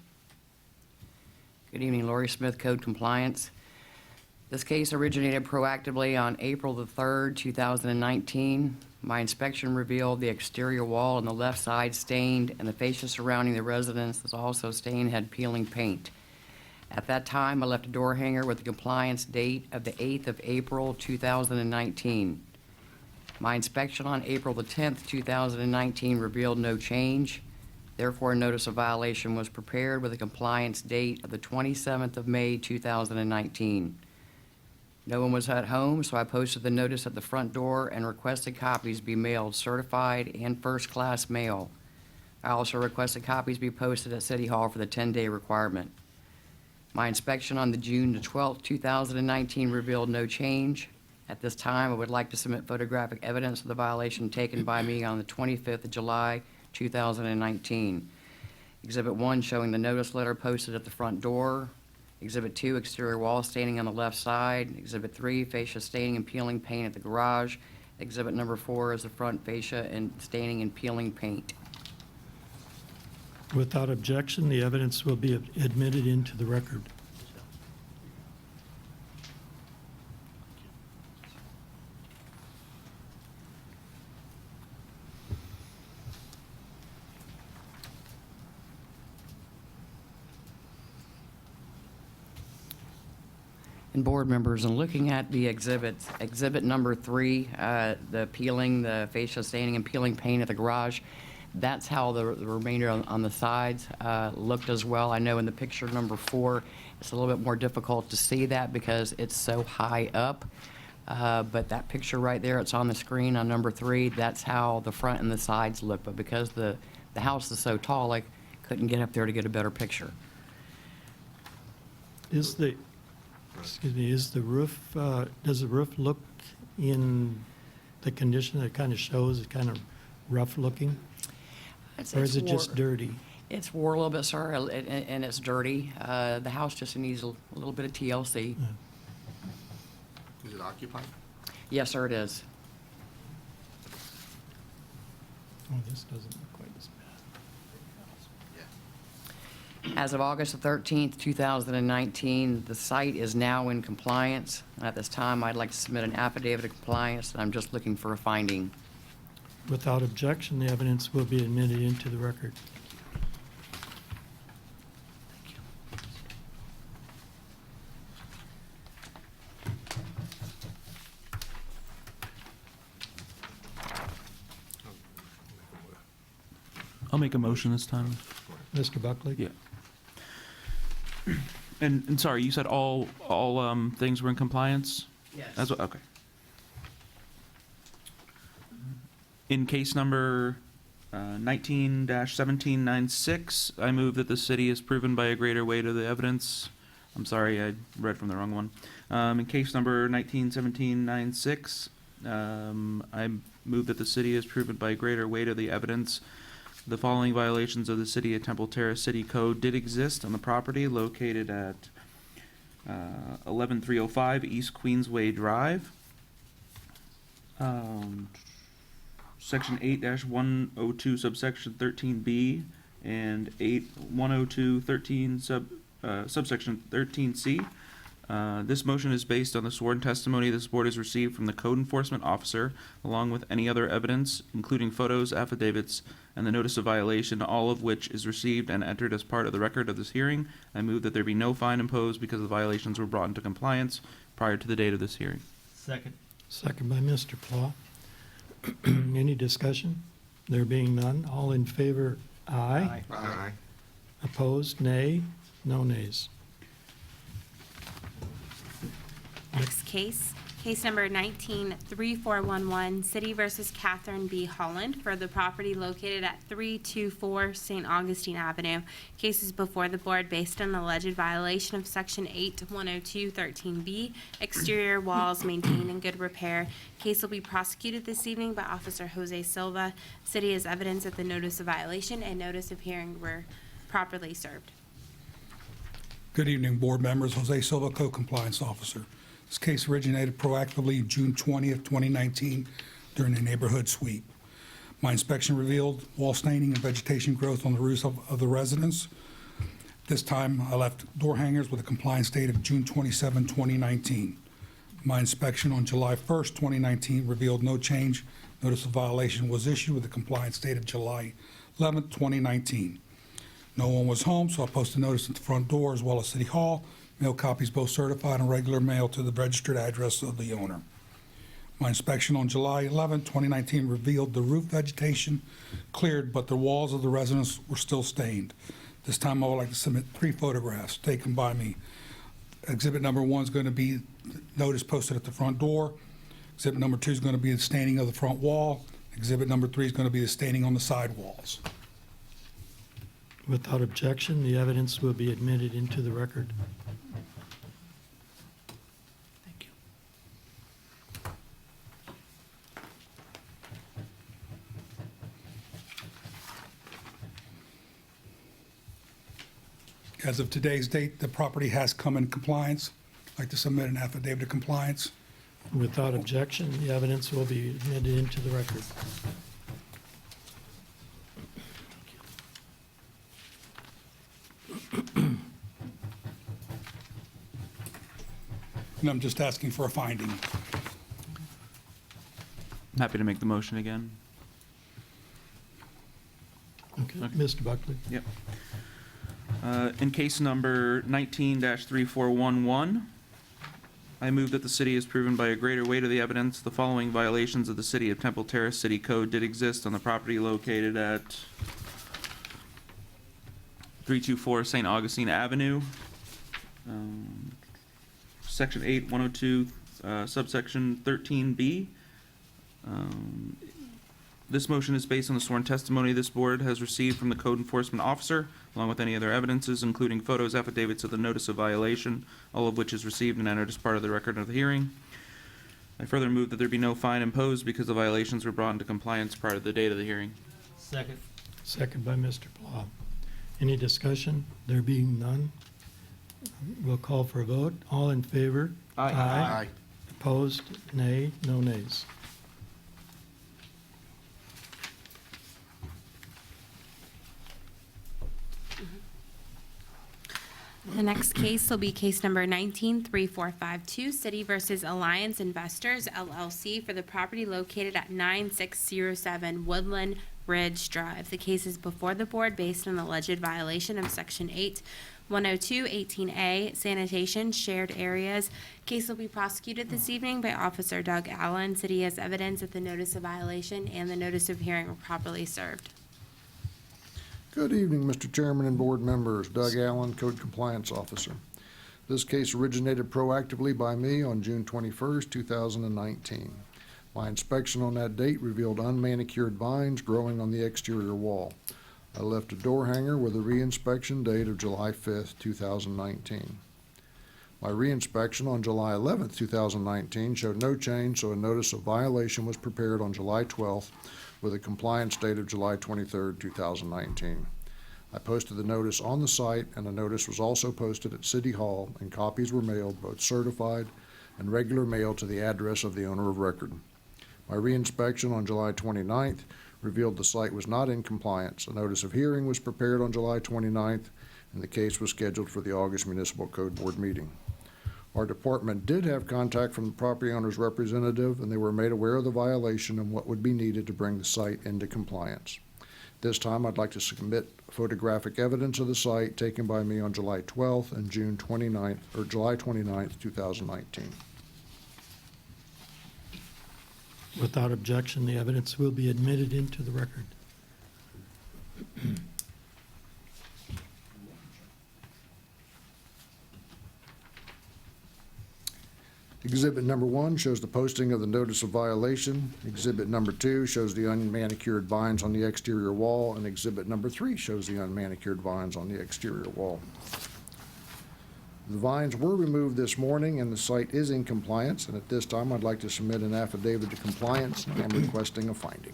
Good evening, Lori Smith, Code Compliance. This case originated proactively on April the 3rd, 2019. My inspection revealed the exterior wall on the left side stained, and the fascia surrounding the residence is also stained, had peeling paint. At that time, I left a door hanger with the compliance date of the 8th of April, 2019. My inspection on April the 10th, 2019 revealed no change. Therefore, a notice of violation was prepared with a compliance date of the 27th of May, 2019. No one was at home, so I posted the notice at the front door and requested copies be mailed certified and first-class mail. I also requested copies be posted at City Hall for the 10-day requirement. My inspection on the June the 12th, 2019 revealed no change. At this time, I would like to submit photographic evidence of the violation taken by me on the 25th of July, 2019. Exhibit 1 showing the notice letter posted at the front door. Exhibit 2, exterior wall staining on the left side. Exhibit 3, fascia staining and peeling paint at the garage. Exhibit number 4 is the front fascia and staining and peeling paint. Without objection, the evidence will be admitted into the record. And board members, in looking at the exhibits, exhibit number 3, the peeling, the fascia staining and peeling paint at the garage, that's how the remainder on the sides looked as well. I know in the picture number 4, it's a little bit more difficult to see that because it's so high up. But that picture right there, it's on the screen on number 3, that's how the front and the sides look. But because the house is so tall, I couldn't get up there to get a better picture. Is the roof, does the roof look in the condition that it kind of shows, it's kind of rough looking? Or is it just dirty? It's wore a little bit, sir, and it's dirty. The house just needs a little bit of TLC. Is it occupied? Yes, sir, it is. Oh, this doesn't look quite as bad. As of August the 13th, 2019, the site is now in compliance. At this time, I'd like to submit an affidavit of compliance, and I'm just looking for a finding. Without objection, the evidence will be admitted into the record. I'll make a motion this time. Mr. Buckley? Yeah. And sorry, you said all things were in compliance? Yes. That's what, okay. In case number 19-1796, I move that the city is proven by a greater weight of the evidence. I'm sorry, I read from the wrong one. In case number 19-1796, I move that the city is proven by a greater weight of the evidence. The following violations of the City of Temple Terrace City Code did exist on the property located at 11305 East Queensway Drive. Section 8-102 subsection 13B and 102.13 subsection 13C. This motion is based on the sworn testimony this board has received from the code enforcement officer, along with any other evidence, including photos, affidavits, and the notice of violation, all of which is received and entered as part of the record of this hearing. I move that there be no fine imposed because the violations were brought into compliance prior to the date of this hearing. Second. Second by Mr. Plow. Any discussion? There being none, all in favor, aye. Aye. Opposed, nay. No nays. Next case, case number 19-3411, City versus Catherine B. Holland for the property located at 324 St. Augustine Avenue. Case is before the board based on alleged violation of Section 8-102-13B, exterior walls maintained in good repair. Case will be prosecuted this evening by Officer Jose Silva. City has evidence that the notice of violation and notice of hearing were properly served. Good evening, board members. Jose Silva, Code Compliance Officer. This case originated proactively June 20th, 2019 during a neighborhood sweep. My inspection revealed wall staining and vegetation growth on the roofs of the residence. This time, I left door hangers with a compliance date of June 27, 2019. My inspection on July 1st, 2019 revealed no change. Notice of violation was issued with a compliance date of July 11th, 2019. No one was home, so I posted a notice at the front door as well as City Hall. Mail copies both certified and regular mail to the registered address of the owner. My inspection on July 11, 2019 revealed the roof vegetation cleared, but the walls of the residence were still stained. This time I would like to submit 3 photographs taken by me. Exhibit number 1 is going to be notice posted at the front door. Exhibit number 2 is going to be the staining of the front wall. Exhibit number 3 is going to be the staining on the side walls. Without objection, the evidence will be admitted into the record. Thank you. As of today's date, the property has come in compliance. I'd like to submit an affidavit of compliance. Without objection, the evidence will be admitted into the record. And I'm just asking for a finding. I'm happy to make the motion again. Okay, Okay. Mr. Buckley? Yep. In case number 19-3411, I move that the city is proven by a greater weight of the evidence the following violations of the City of Temple Terrace City Code did exist on the property located at 324 St. Augustine Avenue, Section 8, 102, subsection 13B. This motion is based on the sworn testimony this board has received from the code enforcement officer, along with any other evidences, including photos, affidavits of the notice of violation, all of which is received and entered as part of the record of the hearing. I further move that there be no fine imposed because the violations were brought into compliance prior to the date of the hearing. Second. Second by Mr. Blau. Any discussion? There being none, we'll call for a vote. All in favor? Aye. Opposed? Nay. No nays. The next case will be case number 19-3452, City versus Alliance Investors LLC for the property located at 9607 Woodland Ridge Drive. The case is before the board based on the alleged violation of Section 8, 102, 18A, sanitation, shared areas. Case will be prosecuted this evening by Officer Doug Allen. City has evidence that the notice of violation and the notice of hearing were properly served. Good evening, Mr. Chairman and board members. Doug Allen, Code Compliance Officer. This case originated proactively by me on June 21st, 2019. My inspection on that date revealed unmanicured vines growing on the exterior wall. I left a door hanger with a reinspection date of July 5th, 2019. My reinspection on July 11th, 2019 showed no change, so a notice of violation was prepared on July 12th with a compliance date of July 23rd, 2019. I posted the notice on the site, and the notice was also posted at City Hall, and copies were mailed, both certified and regular mail, to the address of the owner of record. My reinspection on July 29th revealed the site was not in compliance. A notice of hearing was prepared on July 29th, and the case was scheduled for the August Municipal Code Board meeting. Our department did have contact from the property owner's representative, and they were made aware of the violation and what would be needed to bring the site into compliance. This time, I'd like to submit photographic evidence of the site taken by me on July 12th and July 29th, 2019. Without objection, the evidence will be admitted into the record. Exhibit number 1 shows the posting of the notice of violation. Exhibit number 2 shows the unmanicured vines on the exterior wall, and exhibit number 3 shows the unmanicured vines on the exterior wall. The vines were removed this morning, and the site is in compliance, and at this time, I'd like to submit an affidavit of compliance, and I'm requesting a finding.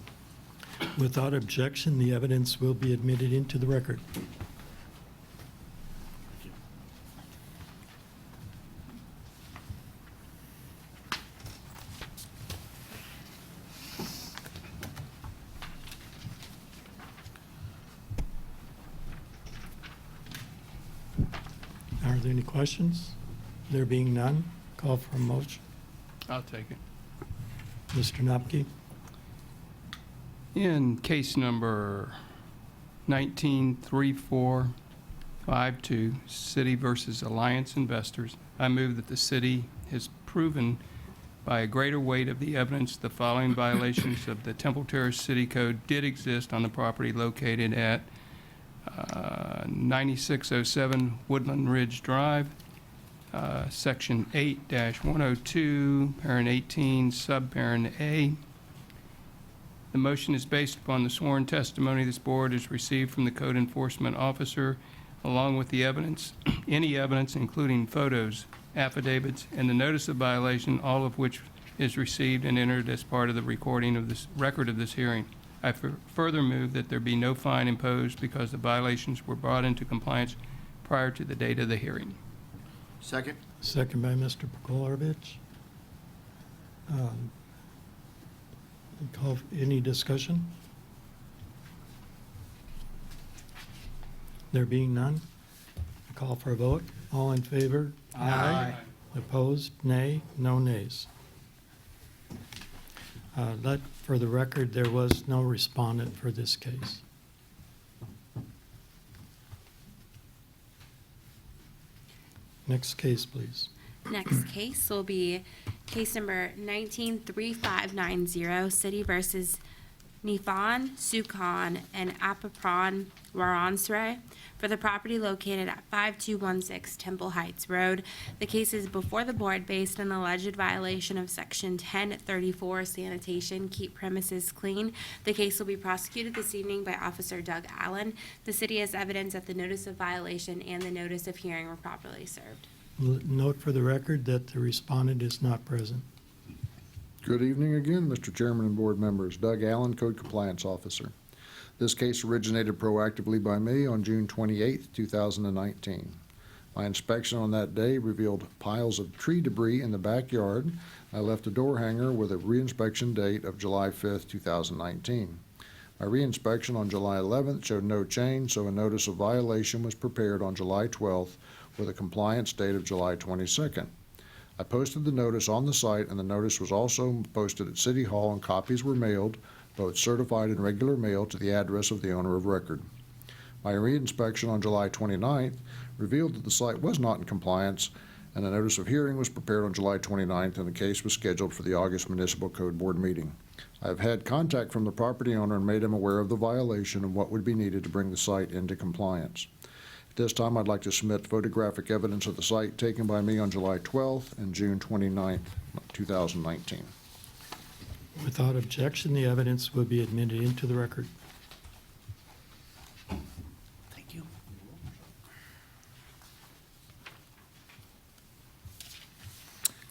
Without objection, the evidence will be admitted into the record. Are there any questions? There being none, call for a motion. I'll take it. Mr. Nopke? In case number 19-3452, City versus Alliance Investors, I move that the city has proven by a greater weight of the evidence the following violations of the Temple Terrace City Code did exist on the property located at 9607 Woodland Ridge Drive, Section 8-102, Parent 18, Subparent A, The motion is based upon the sworn testimony this board has received from the code enforcement officer, along with the evidence, any evidence including photos, affidavits, and the notice of violation, all of which is received and entered as part of the recording of this record of this hearing. I further move that there be no fine imposed because the violations were brought into compliance prior to the date of the hearing. Second? Second by Mr. Pakolovich. Any discussion? There being none, I call for a vote. All in favor? Aye. Opposed? Nay? No nays. For the record, there was no respondent for this case. Next case, please. Next case will be case number 193590, City versus Nifon, Sukon, and Apapron Waransre for the property located at 5216 Temple Heights Road. The case is before the board based on alleged violation of Section 1034 sanitation, keep premises clean. The case will be prosecuted this evening by Officer Doug Allen. The city has evidence that the notice of violation and the notice of hearing were properly served. Note for the record that the respondent is not present. Good evening again, Mr. Chairman and board members. Doug Allen, Code Compliance Officer. This case originated proactively by me on June 28, 2019. My inspection on that day revealed piles of tree debris in the backyard. I left a door hanger with a reinspection date of July 5, 2019. My reinspection on July 11th showed no change, so a notice of violation was prepared on July 12th with a compliance date of July 22nd. I posted the notice on the site, and the notice was also posted at City Hall, and copies were mailed, both certified and regular mail, to the address of the owner of record. My reinspection on July 29th revealed that the site was not in compliance, and a notice of hearing was prepared on July 29th, and the case was scheduled for the August Municipal Code Board meeting. I have had contact from the property owner and made him aware of the violation and what would be needed to bring the site into compliance. At this time, I'd like to submit photographic evidence of the site taken by me on July 12th and June 29th, 2019. Without objection, the evidence will be admitted into the record. Thank you.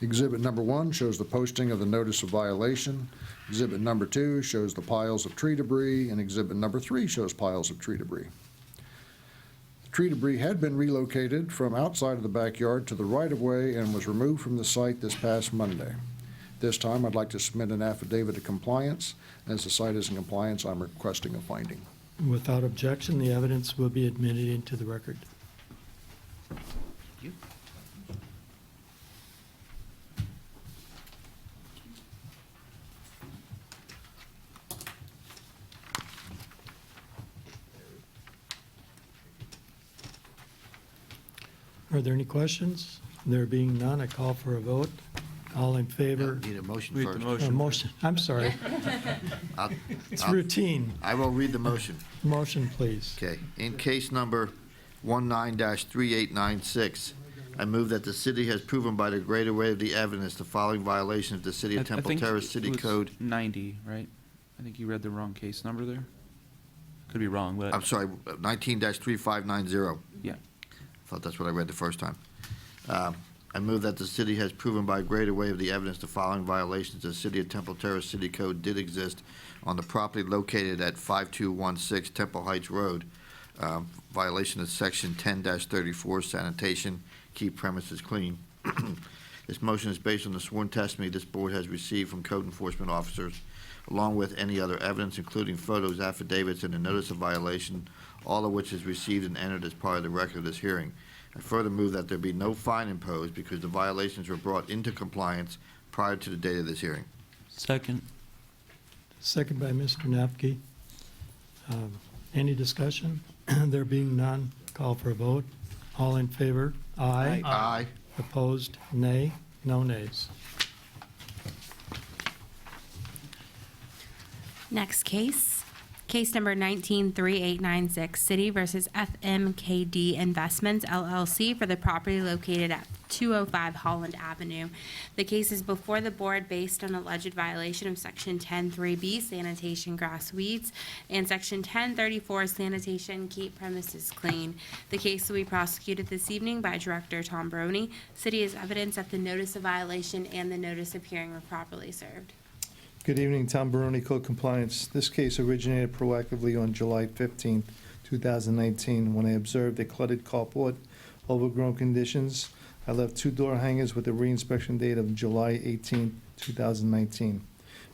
Exhibit number 1 shows the posting of the notice of violation. Exhibit number 2 shows the piles of tree debris, and exhibit number 3 shows piles of tree debris. The tree debris had been relocated from outside of the backyard to the right-of-way and was removed from the site this past Monday. This time, I'd like to submit an affidavit of compliance. As the site is in compliance, I'm requesting a finding. Without objection, the evidence will be admitted into the record. Thank you. Are there any questions? There being none, I call for a vote. All in favor? Need a motion Read the first. motion. Motion, I'm sorry. I'll- It's I'll- routine. I will read the motion. Motion, please. Okay. In case number 19-3896, I move that the city has proven by the greater weight of the evidence the following violations of the City I of Temple think Terrace City it was Code. 90, right? I think you read the wrong case number there. Could be wrong, but I'm sorry, 19-3590. yeah. Thought that's what I read the first time. I move that the city has proven by greater weight of the evidence the following violations of the City of Temple Terrace City Code did exist on the property located at 5216 Temple Heights Road. Violation of Section 10-34 sanitation, keep premises clean. This motion is based on the sworn testimony this board has received from code enforcement officers, along with any other evidence, including photos, affidavits, and a notice of violation, all of which is received and entered as part of the record of this hearing. I further move that there be no fine imposed because the violations were brought into compliance prior to the date of this hearing. Second. Second by Mr. Napke. Any discussion? There being none, call for a vote. All in favor? Aye. Aye. Opposed? Nay. No nays. Next case Case number 193896, City versus FMKD Investments LLC for the property located at 205 Holland Avenue. The case is before the board based on alleged violation of Section 10(3)B sanitation grass weeds and Section 1034 sanitation keep premises clean. The case will be prosecuted this evening by Director Tom Baroni. City is evidence that the notice of violation and the notice of hearing were properly served. Good evening, Tom Baroni, Code Compliance. This case originated proactively on July 15th, 2019, when I observed a cluttered carport, overgrown conditions. I left 2 door hangers with a reinspection date of July 18th, 2019.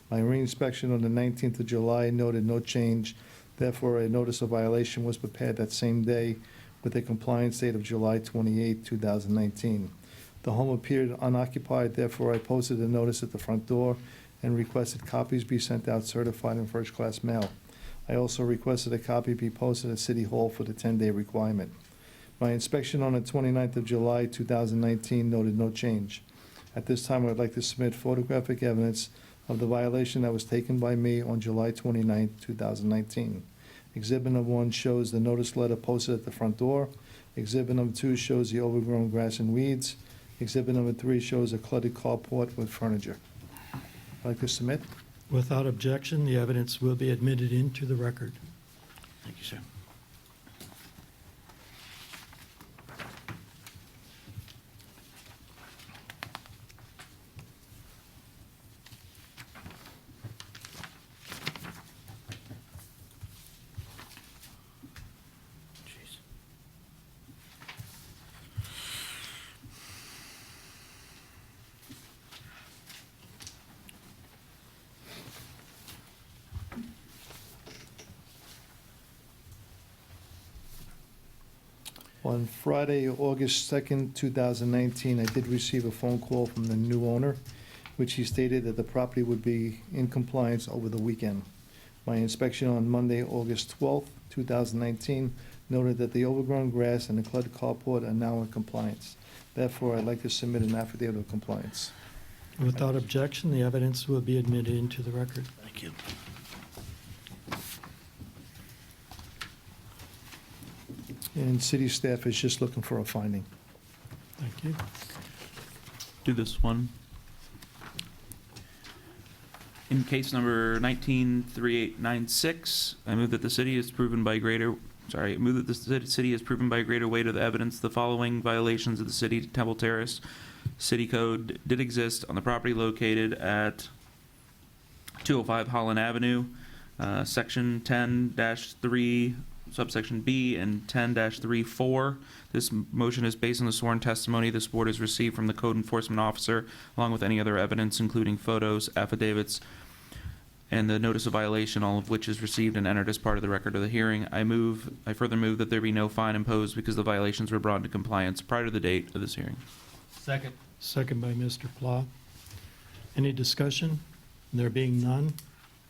My reinspection on the 19th of July noted no change. Therefore, a notice of violation was prepared that same day with a compliance date of July 28th, 2019. The home appeared unoccupied, therefore I posted a notice at the front door and requested copies be sent out certified in first-class mail. I also requested a copy be posted at City Hall for the 10-day requirement. My inspection on the 29th of July, 2019 noted no change. At this time, I would like to submit photographic evidence of the violation that was taken by me on July 29th, 2019. Exhibit number 1 shows the notice letter posted at the front door. Exhibit number 2 shows the overgrown grass and weeds. Exhibit number 3 shows a cluttered carport with furniture. I'd like to submit. Without objection, the evidence will be admitted into the record. Thank you, sir. On Friday, August 2nd, 2019, I did receive a phone call from the new owner, which he stated that the property would be in compliance over the weekend. My inspection on Monday, August 12th, 2019, noted that the overgrown grass and the cluttered carport are now in compliance. Therefore, I'd like to submit an affidavit of compliance. Without objection, the evidence will be admitted into the record. Thank you. And city staff is just looking for a finding. Thank you. Do this one. In case number 193896, I move that the city is proven by greater, I move that the city is proven by greater weight of the evidence the following violations of the city Temple Terrace City Code did exist on the property located at 205 Holland Avenue, Section 10-3, subsection B, and 10-3-4. This motion is based on the sworn testimony this board has received from the code enforcement officer, along with any other evidence, including photos, affidavits, and the notice of violation, all of which is received and entered as part of the record of the hearing. I further move that there be no fine imposed because the violations were brought into compliance prior to the date of this hearing. Second. Second by Mr. Plow. Any discussion? There being none,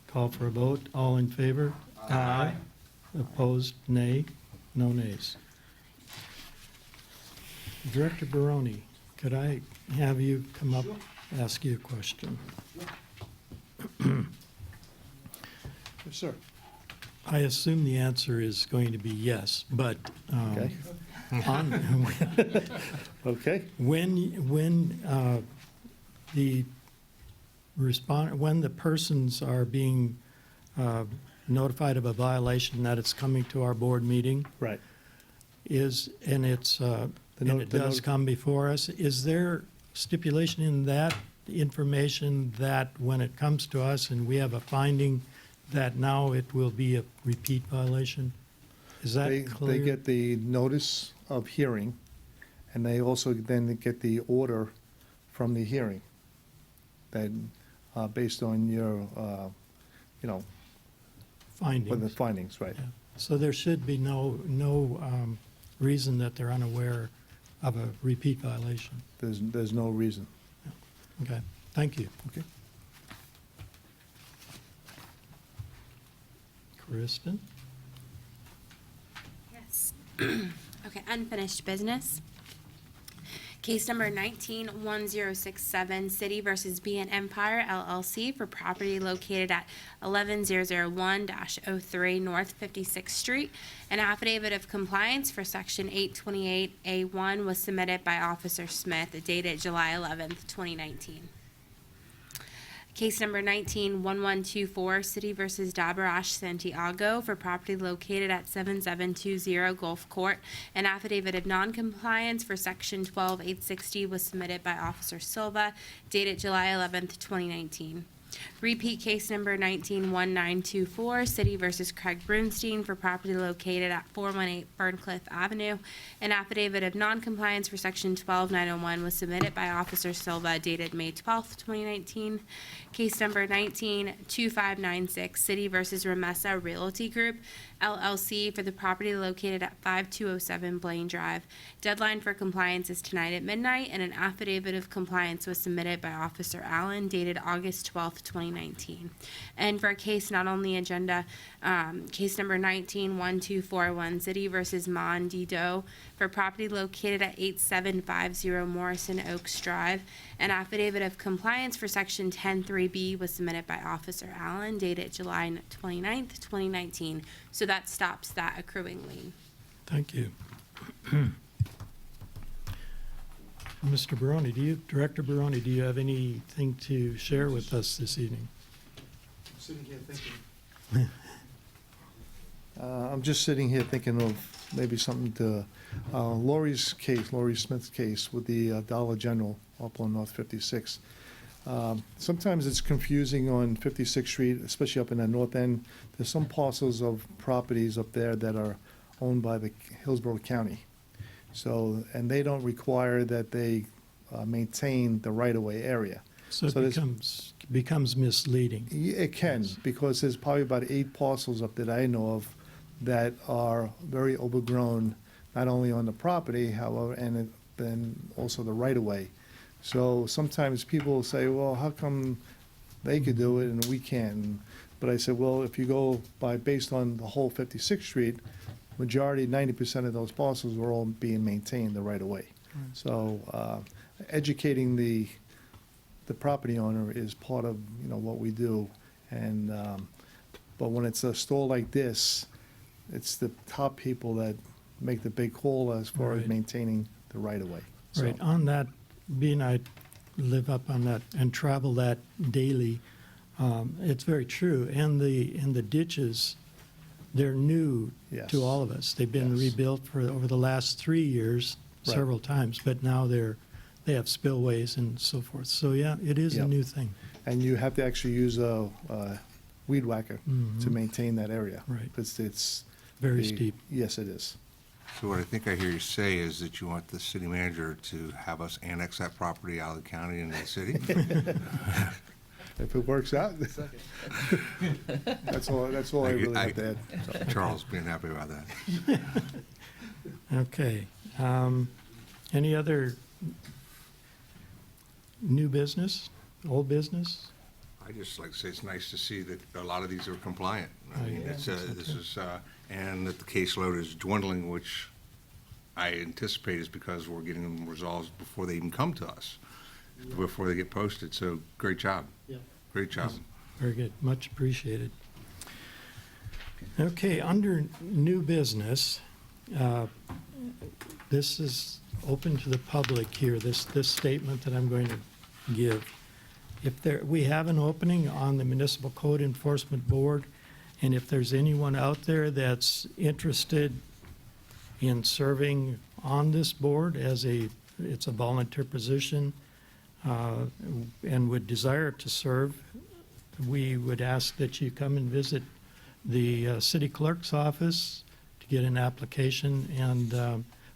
call for a vote. All in favor? Aye. Opposed, nay. No nays. Director Baroni, could I have you come up, ask you a question? Yes, sir. I assume the answer is going to be yes, but Okay. Okay. when the persons are being notified of a violation that it's coming to our board meeting, Right. and it does come before us, is there stipulation in that information that when it comes to us and we have a finding that now it will be a repeat violation? Is that clear? They get the notice of hearing, and they also then get the order from the hearing, that, based on your, Findings. for the findings, right? Yeah. So there should be no reason that they're unaware of a repeat violation. There's no reason. Okay, thank you. Okay. Kristen? Yes. Okay, unfinished business. Case number 19-1067, City versus B&M Empire LLC for property located at 11001-03 North 56th Street. An affidavit of compliance for Section 828A1 was submitted by Officer Smith, dated July 11th, 2019. Case number 19-1124, City versus Dabarash Santiago for property located at 7720 Gulf Court. An affidavit of noncompliance for Section 12860 was submitted by Officer Silva, dated July 11th, 2019. Repeat case number 19-1924, City versus Craig Brunstein for property located at 418 Ferncliff Avenue. An affidavit of noncompliance for Section 12901 was submitted by Officer Silva, dated May 12th, 2019. Case number 19-2596, City versus Remessa Realty Group, LLC for the property located at 5207 Blaine Drive. Deadline for compliance is tonight at midnight, and an affidavit of compliance was submitted by Officer Allen, dated August 12th, 2019. And for a case not on the agenda, case number 19-1241, City versus Mondido for property located at 8750 Morrison Oaks Drive. An affidavit of compliance for Section 103B was submitted by Officer Allen, dated July 29th, 2019. So that stops that accruing lien. Thank you. Mr. Barone, Director Barone, do you have anything to share with us this evening? I'm sitting here thinking, I'm just sitting here thinking of maybe something to, Lori Smith's case with the Dollar General up on North 56. Sometimes it's confusing on 56th Street, especially up in the north end. There's some parcels of properties up there that are owned by the Hillsborough County. So, and they don't require that they maintain the right-of-way area. So it there's- becomes misleading. It can, because there's probably about 8 parcels up that I know of that are very overgrown, not only on the property, however, and then also the right-of-way. So sometimes people will say, well, how come they could do it and we can't? But I said, well, if you go based on the whole 56th Street, majority, 90% of those parcels were all being maintained the right-of-way. So educating the property owner is part of, what we do. And, but when it's a store like this, it's the top people that make the big call as far as Right. maintaining the right-of-way. So- Right, on that, being I live up on that and travel that daily, it's very true. And the ditches, they're new Yes. to all of us. They've been Yes. rebuilt over the last 3 years, Right. several times, but now they have spillways and so forth. So, yeah, it is a Yep. new thing. And you have to actually use a weed whacker to Mhm. maintain that area. Right. Because it's. Very steep. Yes, it is. So what I think I hear you say is that you want the city manager to have us annex that property out of the county into the city? If it works out, that's all I really have to add. So. Charles being happy about that. Okay. Any other new business, old business? I just like to say it's nice to see that a lot of these are compliant. I Oh, mean, yeah, it's, I think so, this too. is, and that the caseload is dwindling, which I anticipate is because we're getting them resolved before they even come to us, before they get posted. So great job. yeah. Great job. Very good, much appreciated. Okay, under new business, this is open to the public here, this statement that I'm going to give. We have an opening on the Municipal Code Enforcement Board, and if there's anyone out there that's interested in serving on this board it's a volunteer position, and would desire to serve, we would ask that you come and visit the city clerk's office to get an application and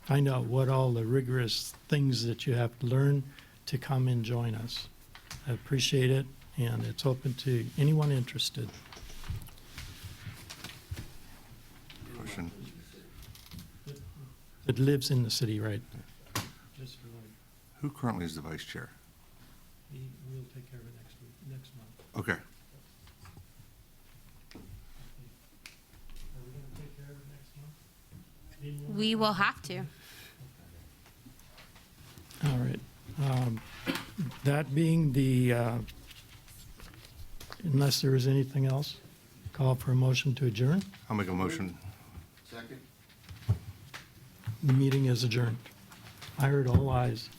find out what all the rigorous things that you have to learn to come and join us. I appreciate it, and it's open to anyone interested. Question. It lives in the city, right? Who currently is the vice chair? We'll take care of it next month. Okay. Are we gonna take care of it next month? We will have to. All That being the, unless there is anything else, call for a motion to adjourn. I'll make a motion. Second. The meeting is adjourned. I heard all ayes.